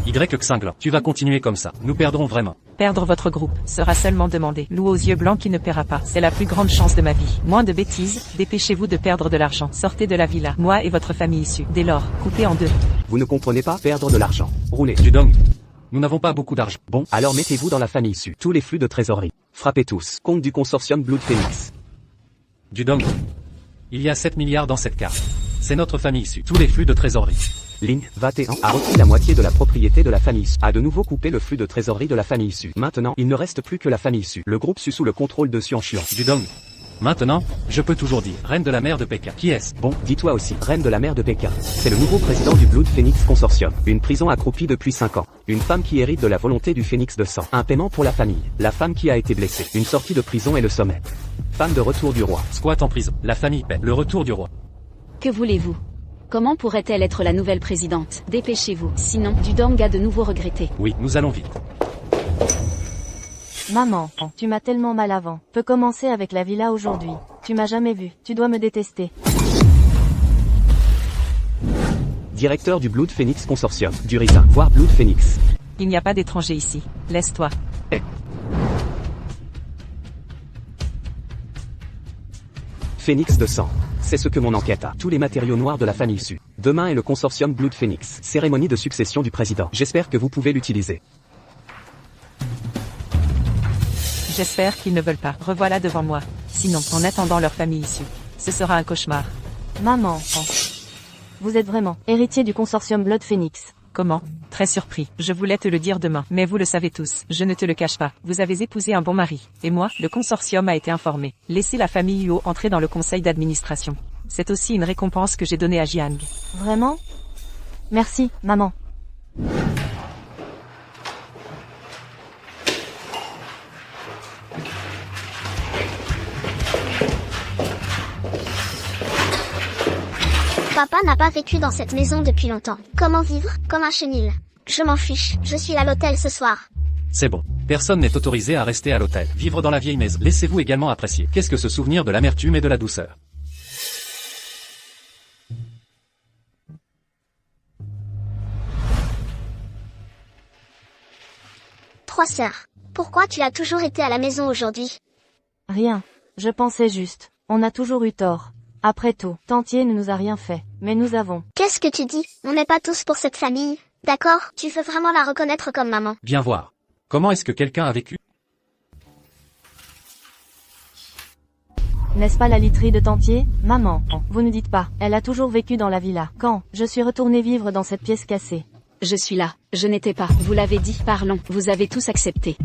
Y Xinglan, tu vas continuer comme ça, nous perdrons vraiment. Perdre votre groupe sera seulement demandé. Loup aux yeux blancs qui ne paiera pas. C'est la plus grande chance de ma vie. Moins de bêtises, dépêchez-vous de perdre de l'argent. Sortez de la villa, moi et votre famille issue. Dès lors, coupez en deux. Vous ne comprenez pas perdre de l'argent. Roulez. Dudong, nous n'avons pas beaucoup d'argent. Bon, alors mettez-vous dans la famille issue. Tous les flux de trésorerie. Frappez tous. Compte du consortium Blood Phoenix. Dudong, il y a 7 milliards dans cette carte. C'est notre famille issue. Tous les flux de trésorerie. Ling, 21, a repris la moitié de la propriété de la famille issue. A de nouveau coupé le flux de trésorerie de la famille issue. Maintenant, il ne reste plus que la famille issue. Le groupe sous le contrôle de Xuanxian. Dudong. Maintenant, je peux toujours dire, reine de la mer de Pékin. Qui est-ce? Bon, dis-toi aussi, reine de la mer de Pékin. C'est le nouveau président du Blood Phoenix Consortium. Une prison accroupie depuis 5 ans. Une femme qui hérite de la volonté du phénix de sang. Un paiement pour la famille. La femme qui a été blessée. Une sortie de prison et le sommet. Femme de retour du roi. Squat en prison. La famille paie. Le retour du roi. Que voulez-vous? Comment pourrait-elle être la nouvelle présidente? Dépêchez-vous, sinon, Dudong a de nouveau regretté. Oui, nous allons vite. Maman, tu m'as tellement mal avant. Peut commencer avec la villa aujourd'hui. Tu m'as jamais vu, tu dois me détester. Directeur du Blood Phoenix Consortium. Du Raisin, voire Blood Phoenix. Il n'y a pas d'étranger ici. Laisse-toi. Phénix de sang. C'est ce que mon enquête a. Tous les matériaux noirs de la famille issue. Demain est le consortium Blood Phoenix. Cérémonie de succession du président. J'espère que vous pouvez l'utiliser. J'espère qu'ils ne veulent pas. Revoilà devant moi. Sinon, en attendant leur famille issue, ce sera un cauchemar. Maman, vous êtes vraiment héritier du consortium Blood Phoenix. Comment? Très surpris. Je voulais te le dire demain, mais vous le savez tous. Je ne te le cache pas. Vous avez épousé un bon mari. Et moi, le consortium a été informé. Laissez la famille Yuo entrer dans le conseil d'administration. C'est aussi une récompense que j'ai donnée à Jiang. Vraiment? Merci, maman. Papa n'a pas vécu dans cette maison depuis longtemps. Comment vivre? Comme un chenil. Je m'en fiche, je suis à l'hôtel ce soir. C'est bon. Personne n'est autorisé à rester à l'hôtel. Vivre dans la vieille maison. Laissez-vous également apprécier. Qu'est-ce que ce souvenir de l'amertume et de la douceur? Trois sœurs. Pourquoi tu as toujours été à la maison aujourd'hui? Rien. Je pensais juste. On a toujours eu tort. Après tout, Tantier ne nous a rien fait. Mais nous avons. Qu'est-ce que tu dis? On n'est pas tous pour cette famille. D'accord? Tu veux vraiment la reconnaître comme maman? Viens voir. Comment est-ce que quelqu'un a vécu? N'est-ce pas la literie de Tantier? Maman, vous ne dites pas. Elle a toujours vécu dans la villa. Quand je suis retournée vivre dans cette pièce cassée. Je suis là. Je n'étais pas. Vous l'avez dit. Parlons. Vous avez tous accepté.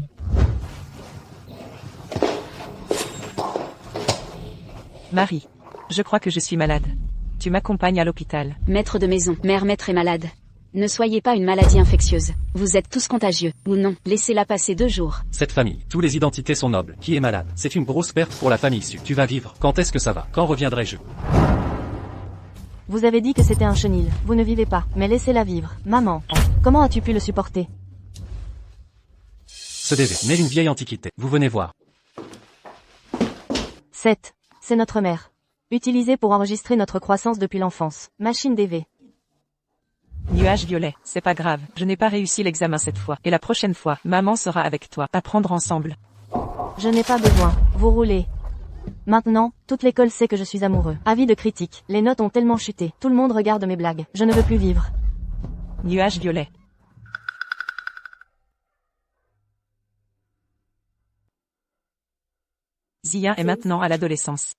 Marie. Je crois que je suis malade. Tu m'accompagnes à l'hôpital. Maître de maison. Mère-maître est malade. Ne soyez pas une maladie infectieuse. Vous êtes tous contagieux. Ou non. Laissez-la passer 2 jours. Cette famille, toutes les identités sont nobles. Qui est malade? C'est une grosse perte pour la famille issue. Tu vas vivre. Quand est-ce que ça va? Quand reviendrai-je? Vous avez dit que c'était un chenil. Vous ne vivez pas. Mais laissez-la vivre. Maman, comment as-tu pu le supporter? Ce DV, né d'une vieille antiquité. Vous venez voir. 7. C'est notre mère. Utilisée pour enregistrer notre croissance depuis l'enfance. Machine DV. Nuage violet, c'est pas grave. Je n'ai pas réussi l'examen cette fois. Et la prochaine fois, maman sera avec toi. Apprendre ensemble. Je n'ai pas besoin. Vous roulez. Maintenant, toute l'école sait que je suis amoureux. Avis de critique. Les notes ont tellement chuté. Tout le monde regarde mes blagues. Je ne veux plus vivre. Nuage violet. Zia est maintenant à l'adolescence.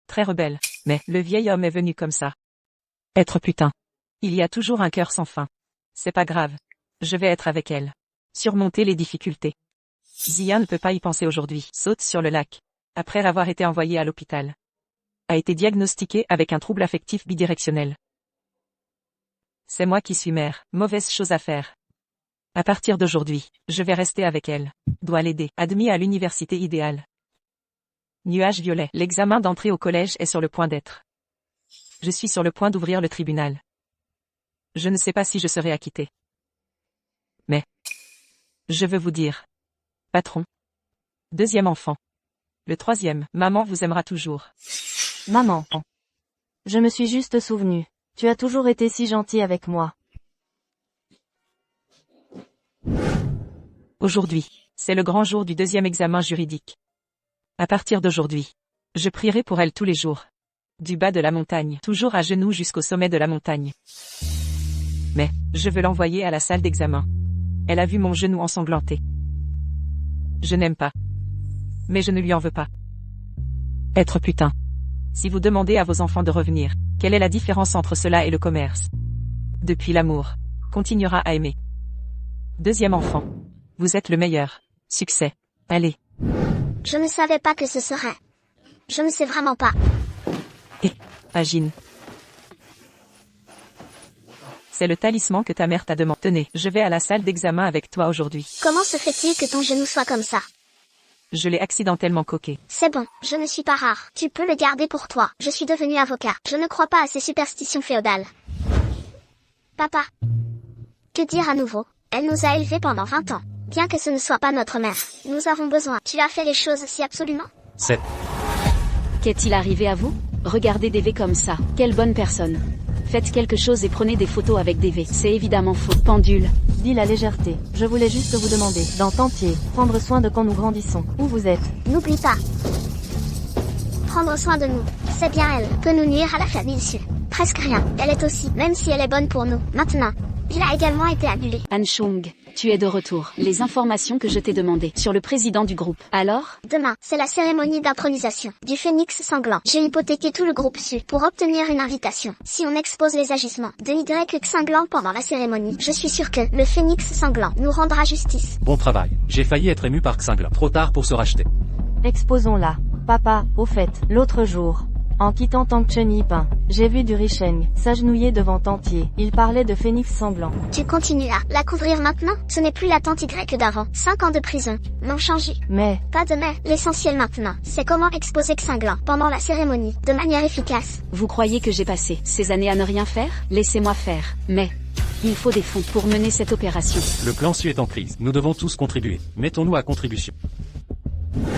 Très rebelle. Mais, le vieil homme est venu comme ça. Être putain. Il y a toujours un cœur sans fin. C'est pas grave. Je vais être avec elle. Surmonter les difficultés. Zia ne peut pas y penser aujourd'hui. Saute sur le lac. Après avoir été envoyée à l'hôpital. A été diagnostiquée avec un trouble affectif bidirectionnel. C'est moi qui suis mère. Mauvaise chose à faire. À partir d'aujourd'hui, je vais rester avec elle. Dois l'aider. Admis à l'université idéale. Nuage violet. L'examen d'entrée au collège est sur le point d'être. Je suis sur le point d'ouvrir le tribunal. Je ne sais pas si je serai acquitté. Mais, je veux vous dire. Patron. Deuxième enfant. Le troisième, maman vous aimera toujours. Maman. Je me suis juste souvenu. Tu as toujours été si gentil avec moi. Aujourd'hui, c'est le grand jour du deuxième examen juridique. À partir d'aujourd'hui, je prierai pour elle tous les jours. Du bas de la montagne, toujours à genoux jusqu'au sommet de la montagne. Mais, je veux l'envoyer à la salle d'examen. Elle a vu mon genou ensanglanté. Je n'aime pas. Mais je ne lui en veux pas. Être putain. Si vous demandez à vos enfants de revenir, quelle est la différence entre cela et le commerce? Depuis l'amour, continuera à aimer. Deuxième enfant. Vous êtes le meilleur. Succès. Allez. Je ne savais pas que ce serait. Je ne sais vraiment pas. Et, Agine. C'est le talisman que ta mère t'a demandé. Tenez, je vais à la salle d'examen avec toi aujourd'hui. Comment se fait-il que ton genou soit comme ça? Je l'ai accidentellement coqué. C'est bon, je ne suis pas rare. Tu peux le garder pour toi. Je suis devenu avocat. Je ne crois pas à ces superstitions féodales. Papa. Que dire à nouveau? Elle nous a élevés pendant 20 ans. Bien que ce ne soit pas notre mère. Nous avons besoin. Tu as fait les choses si absolument? 7. Qu'est-il arrivé à vous? Regardez DV comme ça. Quelle bonne personne. Faites quelque chose et prenez des photos avec DV. C'est évidemment faux. Pendule. Dis la légèreté. Je voulais juste vous demander, dans Tentier, prendre soin de quand nous grandissons. Où vous êtes? N'oublie pas. Prendre soin de nous. C'est bien elle. Peut nous nuire à la famille dessus. Presque rien. Elle est aussi, même si elle est bonne pour nous. Maintenant. Il a également été annulé. Han Chung, tu es de retour. Les informations que je t'ai demandées sur le président du groupe. Alors? Demain, c'est la cérémonie d'intronisation du phénix sanglant. J'ai hypothéqué tout le groupe Su pour obtenir une invitation. Si on expose les agissements de Y sanglant pendant la cérémonie, je suis sûr que le phénix sanglant nous rendra justice. Bon travail. J'ai failli être ému par Xingla. Trop tard pour se racheter. Exposons-la. Papa, au fait, l'autre jour, en quittant Tangchen Yipin, j'ai vu du Richeng s'agenouiller devant Tentier. Il parlait de phénix sanglant. Tu continues à la couvrir maintenant? Ce n'est plus la tante Y d'avant. 5 ans de prison. Non changé. Mais, Pas de mais. L'essentiel maintenant, c'est comment exposer Xinglan pendant la cérémonie, de manière efficace. Vous croyez que j'ai passé ces années à ne rien faire? Laissez-moi faire. Mais, il faut des fonds pour mener cette opération. Le clan Su est en crise. Nous devons tous contribuer. Mettons-nous à contribution.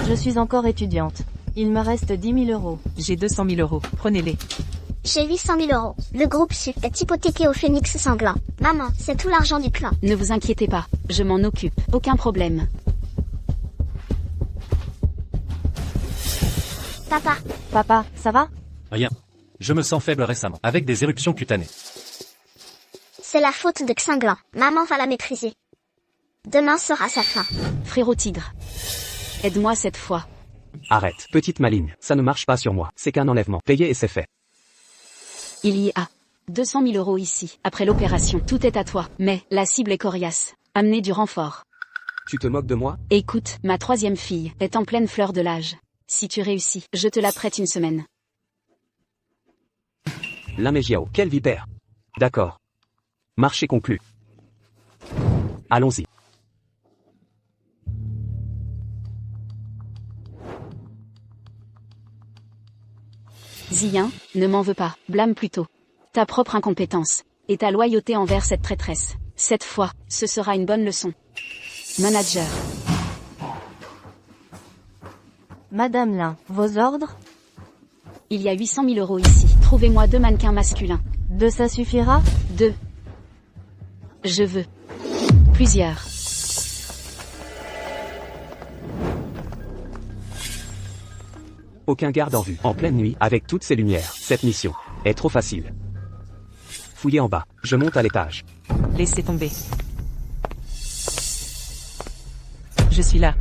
je suis encore étudiante. Il me reste 10 000 euros. J'ai 200 000 euros. Prenez-les. J'ai 800 000 euros. Le groupe Su est hypothéqué au phénix sanglant. Maman, c'est tout l'argent du clan. Ne vous inquiétez pas. Je m'en occupe. Aucun problème. Papa, Papa, ça va? Rien. Je me sens faible récemment, avec des éruptions cutanées. c'est la faute de Xinglan. Maman va la maîtriser. Demain sera sa fin. Frérot tigre. Aide-moi cette fois. Arrête, petite maligne, ça ne marche pas sur moi. C'est qu'un enlèvement. Payé et c'est fait. Il y a 200 000 euros ici. Après l'opération, tout est à toi. Mais, la cible est coriace. Amenez du renfort. Tu te moques de moi? Écoute, ma troisième fille est en pleine fleur de l'âge. Si tu réussis, je te la prête une semaine. L'Amégiao, quelle vipère. D'accord. Marché conclu. Allons-y. Ziyin, ne m'en veux pas, blâme plutôt ta propre incompétence et ta loyauté envers cette traîtresse. Cette fois, ce sera une bonne leçon. Manager. Madame Lin, vos ordres? Il y a 800 000 euros ici. Trouvez-moi 2 mannequins masculins. 2 ça suffira? 2. Je veux. Plusieurs. Aucun garde en vue. En pleine nuit, avec toutes ces lumières. Cette mission est trop facile. Fouillez en bas. Je monte à l'étage. Laissez tomber. Je suis là.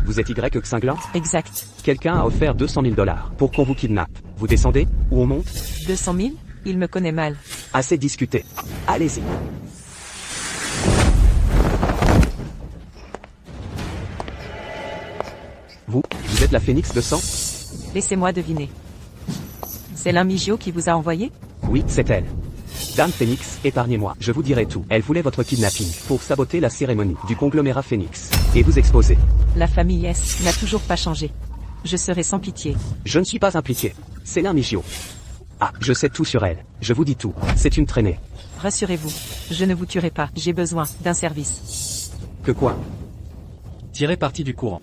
Vous êtes Y Xinglan? Exact. Quelqu'un a offert 200 000 $ pour qu'on vous kidnappe. Vous descendez? Ou on monte? 200 000? Il me connaît mal. Assez discuté. Allez-y. Vous êtes la phénix de sang? Laissez-moi deviner. C'est l'Amigio qui vous a envoyé? Oui, c'est elle. Dame Phénix, épargnez-moi, je vous dirai tout. Elle voulait votre kidnapping pour saboter la cérémonie du conglomérat Phénix et vous exposer. La famille S n'a toujours pas changé. je serai sans pitié. Je ne suis pas impliqué. C'est l'Inmigio. Ah, je sais tout sur elle. Je vous dis tout. C'est une traînée. Rassurez-vous, je ne vous tuerai pas, j'ai besoin d'un service. Que quoi? Tirez parti du courant.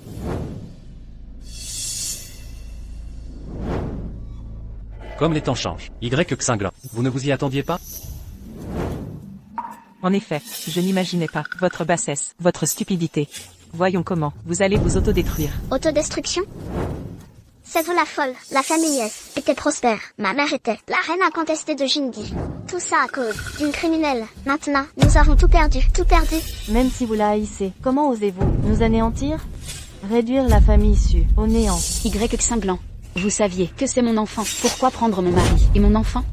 Comme les temps changent. Y Xinglan, vous ne vous y attendiez pas? En effet, je n'imaginais pas votre bassesse, votre stupidité. Voyons comment vous allez vous autodétruire. Autodestruction? C'est vous la folle, la famille S était prospère, ma mère était la reine incontestée de Jingi. Tout ça à cause d'une criminelle. Maintenant, nous avons tout perdu, tout perdu. Même si vous la haïssez, comment osez-vous nous anéantir? Réduire la famille Su au néant. Y Xinglan. Vous saviez que c'est mon enfant. Pourquoi prendre mon mari et mon enfant?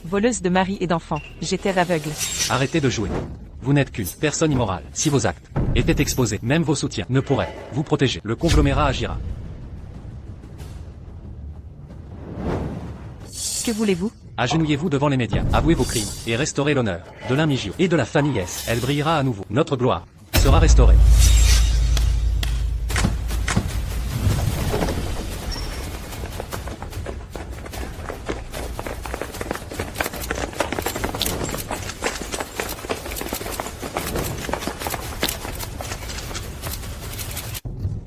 Voleuse de mari et d'enfants, j'étais aveugle. Arrêtez de jouer. Vous n'êtes qu'une personne immorale. Si vos actes étaient exposés, même vos soutiens ne pourraient vous protéger. Le conglomérat agira. Que voulez-vous? Agenouillez-vous devant les médias, avouez vos crimes, et restaurez l'honneur de l'Inmigio et de la famille S. Elle brillera à nouveau. Notre gloire sera restaurée.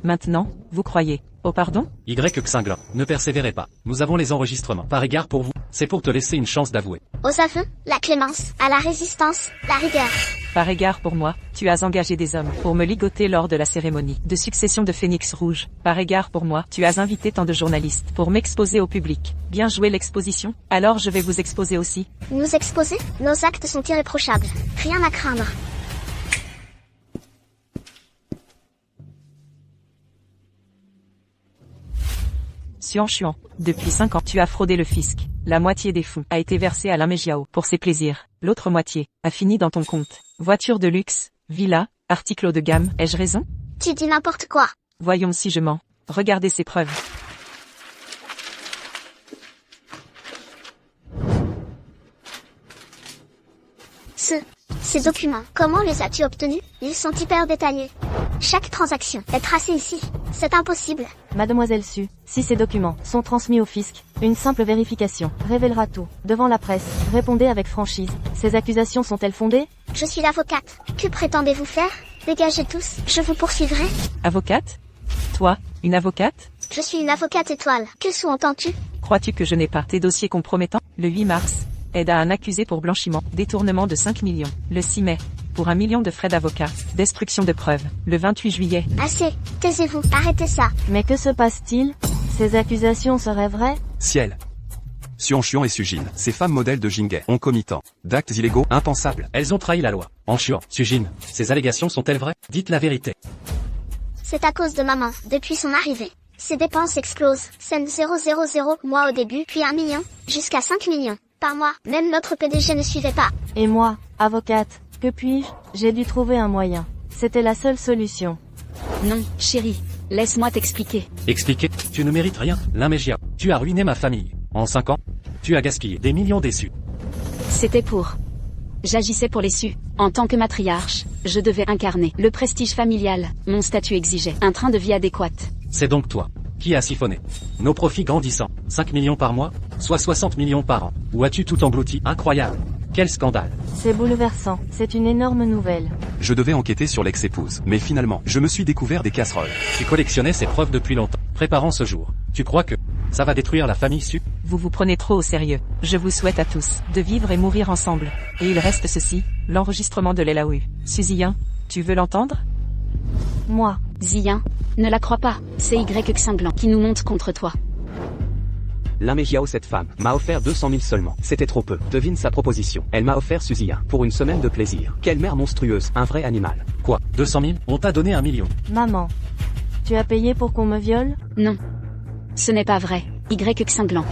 Maintenant, vous croyez au pardon? Y Xinglan, ne persévérez pas. Nous avons les enregistrements. Par égard pour vous, c'est pour te laisser une chance d'avouer. Aux aveux, la clémence, à la résistance, la rigueur. Par égard pour moi, tu as engagé des hommes pour me ligoter lors de la cérémonie de succession de Phénix Rouge. Par égard pour moi, tu as invité tant de journalistes pour m'exposer au public. Bien joué l'exposition, alors je vais vous exposer aussi. Nous exposer? Nos actes sont irréprochables. Rien à craindre. Xuan, depuis 5 ans, tu as fraudé le fisc. La moitié des fonds a été versée à l'Inmigio pour ses plaisirs. L'autre moitié a fini dans ton compte. Voiture de luxe, villa, articles haut de gamme, ai-je raison? Tu dis n'importe quoi. Voyons si je mens. Regardez ces preuves. Ces documents, comment les as-tu obtenus? Ils sont hyper détaillés. Chaque transaction est tracée ici. C'est impossible. Mademoiselle Su, si ces documents sont transmis au fisc, une simple vérification révélera tout. Devant la presse, répondez avec franchise. Ces accusations sont-elles fondées? Je suis l'avocate. Que prétendez-vous faire? Dégagez tous, je vous poursuivrai. Avocate? Toi, une avocate? Je suis une avocate étoile. Que sous-entends-tu? Crois-tu que je n'ai pas tes dossiers compromettants? Le 8 mars, aide à un accusé pour blanchiment, détournement de 5 millions. Le 6 mai, pour 1 million de frais d'avocat, destruction de preuves. Le 28 juillet. Assez, taisez-vous, arrêtez ça. Mais que se passe-t-il? Ces accusations seraient vraies? Ciel. Xuan et Sujin, ces femmes modèles de Jinghe, concomitants, d'actes illégaux, impensables. Elles ont trahi la loi. En Xuan, Sujin, ces allégations sont-elles vraies? Dites la vérité. C'est à cause de maman, depuis son arrivée. Ses dépenses explosent. C'est 000 mois au début, puis 1 million, jusqu'à 5 millions. Par mois, même notre PDG ne suivait pas. Et moi, avocate, que puis-je? J'ai dû trouver un moyen. C'était la seule solution. Non, chérie, laisse-moi t'expliquer. Expliquer? Tu ne mérites rien, l'Inmigio. Tu as ruiné ma famille. En 5 ans, tu as gaspillé des millions déçus. C'était pour... J'agissais pour les Su. En tant que matriarche, je devais incarner le prestige familial. Mon statut exigeait un train de vie adéquat. C'est donc toi qui as siphonné nos profits grandissants. 5 millions par mois, soit 60 millions par an. Ou as-tu tout englouti? Incroyable. Quel scandale. C'est bouleversant. C'est une énorme nouvelle. Je devais enquêter sur l'ex-épouse, mais finalement, je me suis découvert des casseroles. Tu collectionnais ces preuves depuis longtemps, préparant ce jour. Tu crois que ça va détruire la famille Su? Vous vous prenez trop au sérieux. Je vous souhaite à tous de vivre et mourir ensemble. Et il reste ceci, l'enregistrement de l'Elaou. Suziyen, tu veux l'entendre? Moi. Ziyin, ne la crois pas, c'est Y Xinglan qui nous monte contre toi. L'Inmigio, cette femme, m'a offert 200 000 seulement. C'était trop peu. Devine sa proposition. Elle m'a offert Suziyen pour une semaine de plaisir. Quelle mère monstrueuse, un vrai animal. Quoi? 200 000? On t'a donné 1 million. Maman. Tu as payé pour qu'on me viole? Non. Ce n'est pas vrai, Y Xinglan.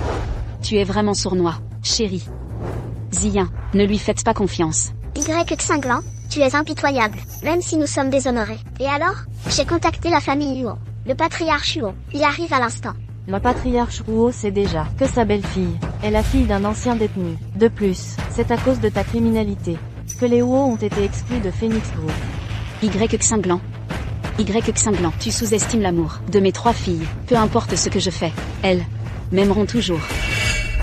Tu es vraiment sournois, chérie. Ziyin, ne lui faites pas confiance. Y Xinglan, tu es impitoyable, même si nous sommes déshonorés. Et alors? J'ai contacté la famille Huo. Le patriarche Huo, il arrive à l'instant. Le patriarche Huo sait déjà que sa belle-fille est la fille d'un ancien détenu. De plus, c'est à cause de ta criminalité que les Huo ont été exclus de Phénix Group. Y Xinglan. Y cinglant, tu sous-estimes l'amour de mes 3 filles. Peu importe ce que je fais, elles m'aimeront toujours.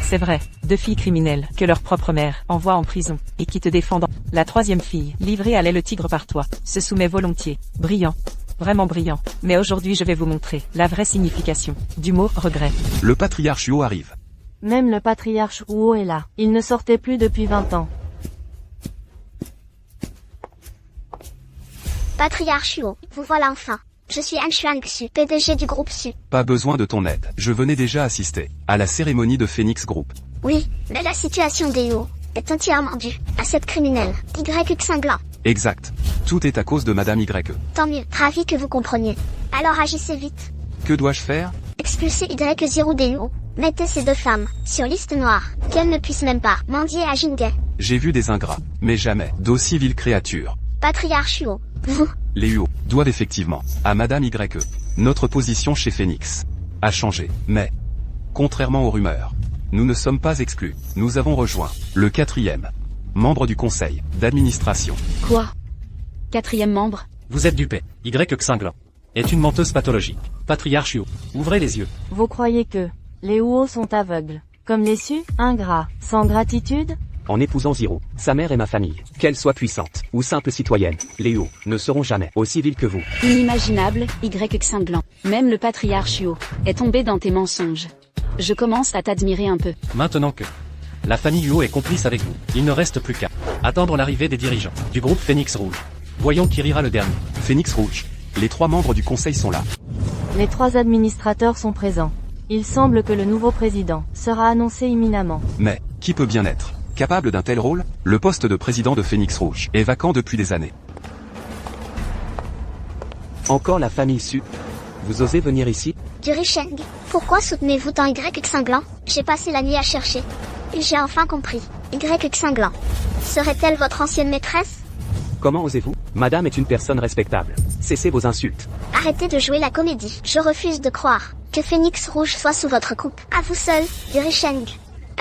C'est vrai, 2 filles criminelles, que leur propre mère envoie en prison, et qui te défendent. La 3e fille, livrée à l'aile le tigre par toi, se soumet volontiers. Brillant. Vraiment brillant. Mais aujourd'hui je vais vous montrer la vraie signification du mot regret. Le patriarche Huo arrive. Même le patriarche Huo est là. Il ne sortait plus depuis 20 ans. Patriarche Huo, vous voilà enfin. Je suis Han Xuanxu, PDG du groupe Su. Pas besoin de ton aide. Je venais déjà assister à la cérémonie de Phoenix Group. Oui, mais la situation des Huo est entièrement due à cette criminelle, Y cinglant. Exact. Tout est à cause de Madame YE. Tant mieux, ravi que vous compreniez. Alors agissez vite. Que dois-je faire? Expulsez Y0 des Huo. Mettez ces 2 femmes sur liste noire, qu'elles ne puissent même pas mendier à Jingay. J'ai vu des ingrats, mais jamais d'aussi viles créatures. Patriarche Huo, vous. Les Huo doivent effectivement à Madame YE. Notre position chez Phoenix a changé, mais contrairement aux rumeurs, nous ne sommes pas exclus. Nous avons rejoint le 4e membre du conseil d'administration. Quoi? 4e membre? Vous êtes dupé. Y cinglant est une menteuse pathologique. Patriarche Huo, ouvrez les yeux. Vous croyez que les Huo sont aveugles, comme les Su, ingrats, sans gratitude? En épousant Ziro, sa mère et ma famille, qu'elle soit puissante ou simple citoyenne, les Huo ne seront jamais aussi vils que vous. Inimaginable, Y cinglant. Même le patriarche Huo est tombé dans tes mensonges. Je commence à t'admirer un peu. Maintenant que la famille Huo est complice avec vous, il ne reste plus qu'à attendre l'arrivée des dirigeants du groupe Phoenix Rouge. Voyons qui rira le dernier. Phoenix Rouge. Les 3 membres du conseil sont là. Les 3 administrateurs sont présents. Il semble que le nouveau président sera annoncé imminemment. Mais, qui peut bien être capable d'un tel rôle? Le poste de président de Phoenix Rouge est vacant depuis des années. Encore la famille Su. Vous osez venir ici? Durisheng, pourquoi soutenez-vous tant Y cinglant? J'ai passé la nuit à chercher. Et j'ai enfin compris. Y cinglant. Serait-elle votre ancienne maîtresse? Comment osez-vous? Madame est une personne respectable. Cessez vos insultes. Arrêtez de jouer la comédie. Je refuse de croire que Phoenix Rouge soit sous votre coupe. À vous seul, Durisheng.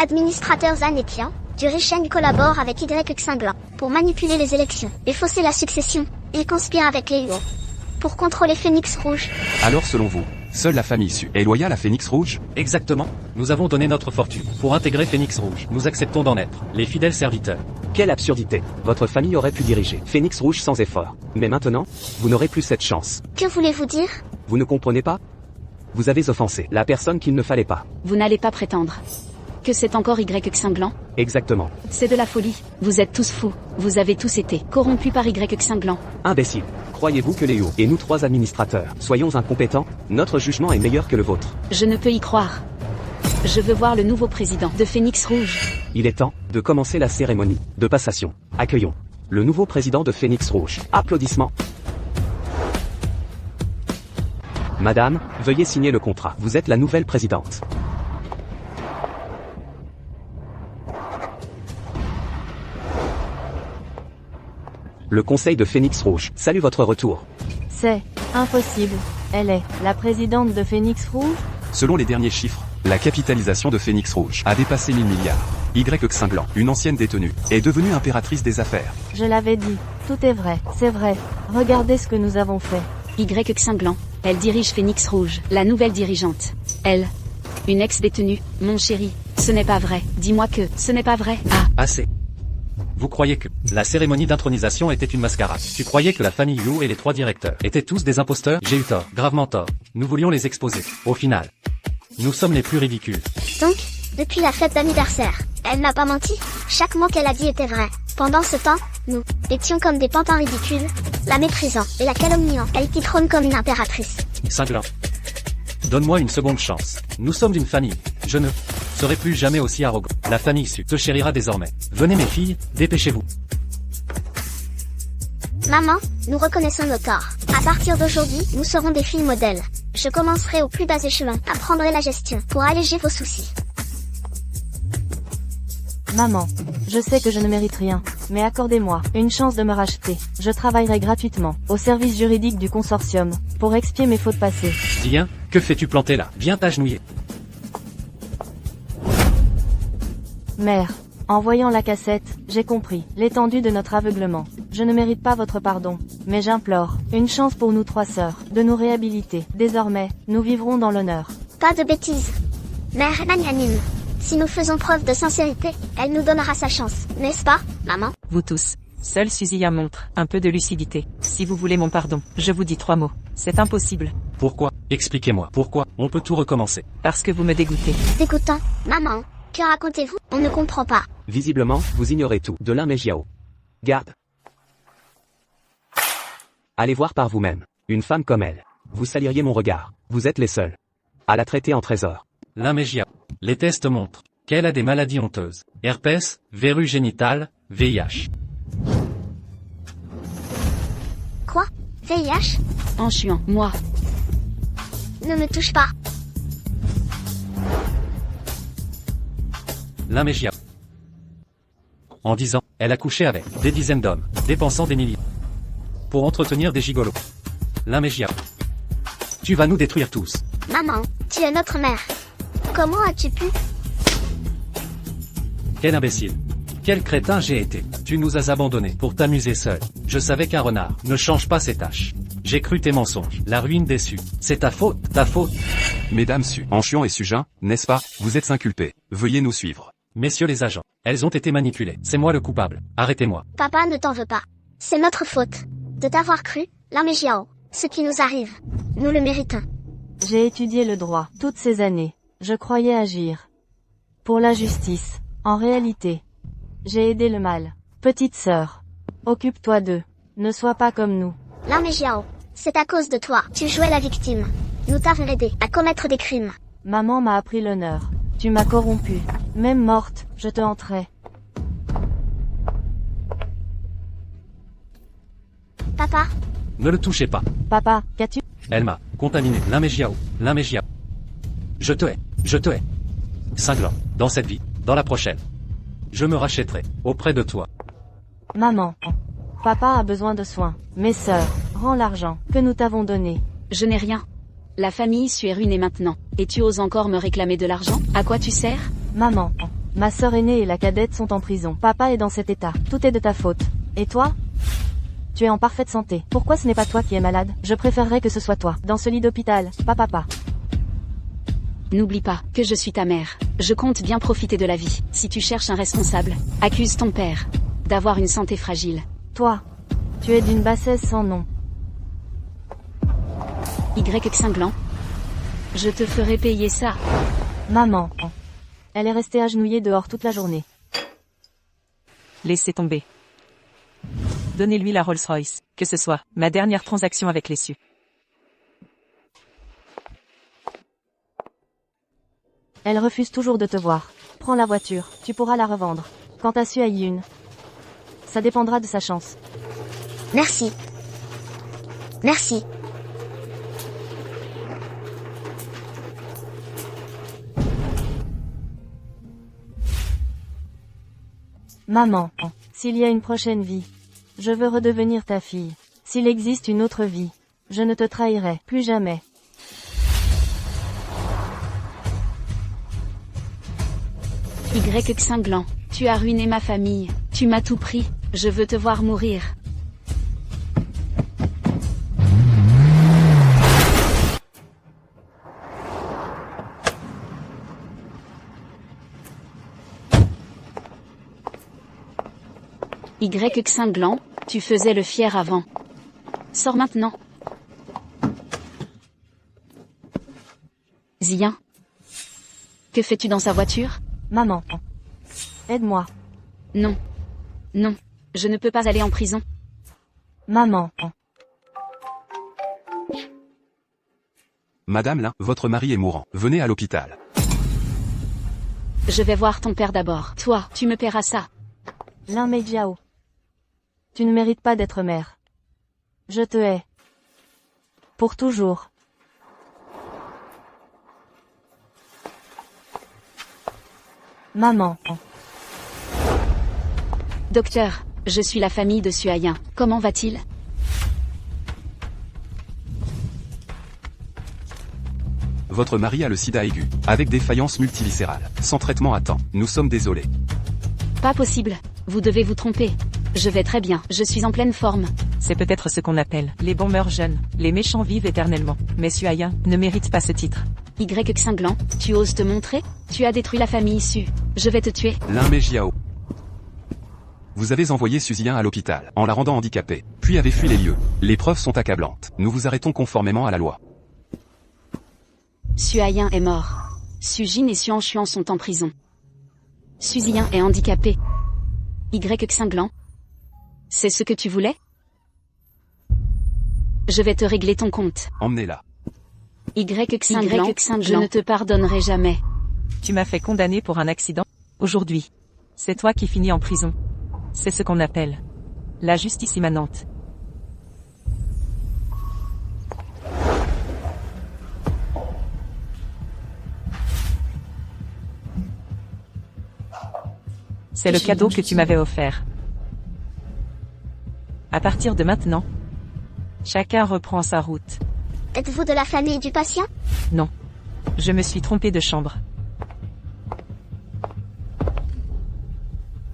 Administrateur Zan et Tian, Durisheng collabore avec Y cinglant pour manipuler les élections et fausser la succession. Il conspire avec les Huo pour contrôler Phoenix Rouge. Alors selon vous, seule la famille Su est loyale à Phoenix Rouge? Exactement. Nous avons donné notre fortune pour intégrer Phoenix Rouge. Nous acceptons d'en être les fidèles serviteurs. Quelle absurdité. Votre famille aurait pu diriger Phoenix Rouge sans effort. Mais maintenant, vous n'aurez plus cette chance. Que voulez-vous dire? Vous ne comprenez pas? Vous avez offensé la personne qu'il ne fallait pas. Vous n'allez pas prétendre que c'est encore Y cinglant? Exactement. C'est de la folie. Vous êtes tous fous. Vous avez tous été corrompus par Y cinglant. Imbécile. Croyez-vous que Léo et nous 3 administrateurs soyons incompétents? Notre jugement est meilleur que le vôtre. Je ne peux y croire. Je veux voir le nouveau président de Phoenix Rouge. Il est temps de commencer la cérémonie de passation. Accueillons le nouveau président de Phoenix Rouge. Applaudissements. Madame, veuillez signer le contrat. Vous êtes la nouvelle présidente. Le conseil de Phoenix Rouge salue votre retour. C'est impossible. Elle est la présidente de Phoenix Rouge? Selon les derniers chiffres, la capitalisation de Phoenix Rouge a dépassé 1000 milliards. Y cinglant, une ancienne détenue, est devenue impératrice des affaires. Je l'avais dit. Tout est vrai. C'est vrai. Regardez ce que nous avons fait. Y cinglant, elle dirige Phoenix Rouge, la nouvelle dirigeante. Elle, une ex-détenue, mon chéri, ce n'est pas vrai. Dis-moi que ce n'est pas vrai. Ah, Assez. Vous croyez que la cérémonie d'intronisation était une mascarade? Tu croyais que la famille Huo et les 3 directeurs étaient tous des imposteurs? J'ai eu tort, gravement tort. Nous voulions les exposer. Au final, nous sommes les plus ridicules. Donc, depuis la fête d'anniversaire, elle n'a pas menti. Chaque mot qu'elle a dit était vrai. Pendant ce temps, nous étions comme des pantins ridicules, la méprisant et la calomniant. Elle qui trône comme une impératrice. Cinglant. Donne-moi une seconde chance. Nous sommes d'une famille. Je ne serai plus jamais aussi arrogant. La famille Su te chérira désormais. Venez mes filles, dépêchez-vous. Maman, nous reconnaissons nos torts. À partir d'aujourd'hui, nous serons des filles modèles. Je commencerai au plus bas échelon, apprendrai la gestion pour alléger vos soucis. Maman, je sais que je ne mérite rien, mais accordez-moi une chance de me racheter. Je travaillerai gratuitement au service juridique du consortium pour expier mes fautes passées. Viens, que fais-tu planter là? Viens t'agenouiller. Mère, En voyant la cassette, j'ai compris l'étendue de notre aveuglement. Je ne mérite pas votre pardon, mais j'implore une chance pour nous 3 sœurs, de nous réhabiliter. Désormais, nous vivrons dans l'honneur. Pas de bêtises. Mère magnanime. Si nous faisons preuve de sincérité, elle nous donnera sa chance, n'est-ce pas, maman? Vous tous. Seule Suzy montre un peu de lucidité. Si vous voulez mon pardon, je vous dis 3 mots. C'est impossible. Pourquoi? Expliquez-moi. Pourquoi? On peut tout recommencer. Parce que vous me dégoûtez. Dégoûtant. Maman, que racontez-vous? On ne comprend pas. Visiblement, vous ignorez tout de l'un Jiao. Garde. Allez voir par vous-même. Une femme comme elle. Vous saliriez mon regard. Vous êtes les seuls à la traiter en trésor. L'Amégia. Les tests montrent qu'elle a des maladies honteuses. Herpès, verrue génitale, VIH. Quoi? VIH? En chuant, moi. Ne me touche pas. L'Amégia. En 10 ans, elle a couché avec des dizaines d'hommes, dépensant des milliers pour entretenir des gigolos. L'Amégia. Tu vas nous détruire tous. Maman, tu es notre mère. Comment as-tu pu? Quel imbécile. Quel crétin j'ai été. Tu nous as abandonnés pour t'amuser seul. Je savais qu'un renard ne change pas ses tâches. J'ai cru tes mensonges. La ruine déçue. C'est ta faute, ta faute. Mesdames Su, Anchian et Sujin, n'est-ce pas, vous êtes inculpés. Veuillez nous suivre. Messieurs les agents, elles ont été manipulées. C'est moi le coupable. Arrêtez-moi. Papa ne t'en veut pas. C'est notre faute. De t'avoir cru, Jiao. Ce qui nous arrive, nous le méritons. J'ai étudié le droit toutes ces années. Je croyais agir pour la justice. En réalité, j'ai aidé le mal. Petite sœur, occupe-toi d'eux. Ne sois pas comme nous. Jiao, c'est à cause de toi. Tu jouais la victime. Nous t'avons aidé à commettre des crimes. Maman m'a appris l'honneur. Tu m'as corrompu. Même morte, je te hanterai. Papa, Ne le touchez pas. Papa, qu'as-tu? Elle m'a contaminé. L'Amégiao. L'Amégiao. Je te hais. Je te hais. Cinglant. Dans cette vie. Dans la prochaine. Je me rachèterai. Auprès de toi. Maman. Papa a besoin de soins. Mes sœurs, rends l'argent que nous t'avons donné. Je n'ai rien. La famille Su est ruinée maintenant. Et tu oses encore me réclamer de l'argent? À quoi tu sers? Maman. Ma sœur aînée et la cadette sont en prison. Papa est dans cet état. Tout est de ta faute. Et toi? Tu es en parfaite santé. Pourquoi ce n'est pas toi qui es malade? Je préférerais que ce soit toi. Dans ce lit d'hôpital. Papa. N'oublie pas que je suis ta mère. Je compte bien profiter de la vie. Si tu cherches un responsable, accuse ton père d'avoir une santé fragile. Toi. Tu es d'une bassesse sans nom. Cinglant. Je te ferai payer ça. Maman. Elle est restée agenouillée dehors toute la journée. Laissez tomber. Donnez-lui la Rolls-Royce. Que ce soit ma dernière transaction avec les Su. Elle refuse toujours de te voir. Prends la voiture, tu pourras la revendre. Quant à Su Aiyun, ça dépendra de sa chance. merci. Merci. Maman, s'il y a une prochaine vie, je veux redevenir ta fille. S'il existe une autre vie, je ne te trahirai plus jamais. Cinglant. Tu as ruiné ma famille. Tu m'as tout pris. Je veux te voir mourir. Cinglant, tu faisais le fier avant. Sors maintenant. Zian. Que fais-tu dans sa voiture? Maman, aide-moi. Non. Non. Je ne peux pas aller en prison. Maman. Madame Lin, votre mari est mourant. Venez à l'hôpital. Je vais voir ton père d'abord. Toi, tu me paieras ça. Lin Meijiao. Tu ne mérites pas d'être mère. Je te hais. Pour toujours. Maman. Docteur, je suis la famille de Suayin. Comment va-t-il? Votre mari a le sida aigu, avec défaillance multiviscérale, sans traitement à temps. Nous sommes désolés. Pas possible. Vous devez vous tromper. Je vais très bien, je suis en pleine forme. C'est peut-être ce qu'on appelle les bons meurent jeunes, les méchants vivent éternellement. Mais Suayin ne mérite pas ce titre. Y Xinglan, tu oses te montrer? Tu as détruit la famille Su. Je vais te tuer. L'un Jiao. Vous avez envoyé Suzien à l'hôpital, en la rendant handicapée, puis avez fui les lieux. Les preuves sont accablantes. Nous vous arrêtons conformément à la loi. Suayin est mort. Sujin et Xuan sont en prison. Suzien est handicapé. Y Xinglan. C'est ce que tu voulais? Je vais te régler ton compte. Emmenez-la. Y Xinglan, je ne te pardonnerai jamais. Tu m'as fait condamner pour un accident. Aujourd'hui, c'est toi qui finis en prison. C'est ce qu'on appelle la justice immanente. C'est le cadeau que tu m'avais offert. À partir de maintenant, chacun reprend sa route. Êtes-vous de la famille du patient? Non. Je me suis trompé de chambre.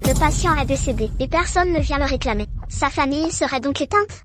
Le patient est décédé et personne ne vient le réclamer. Sa famille serait donc éteinte?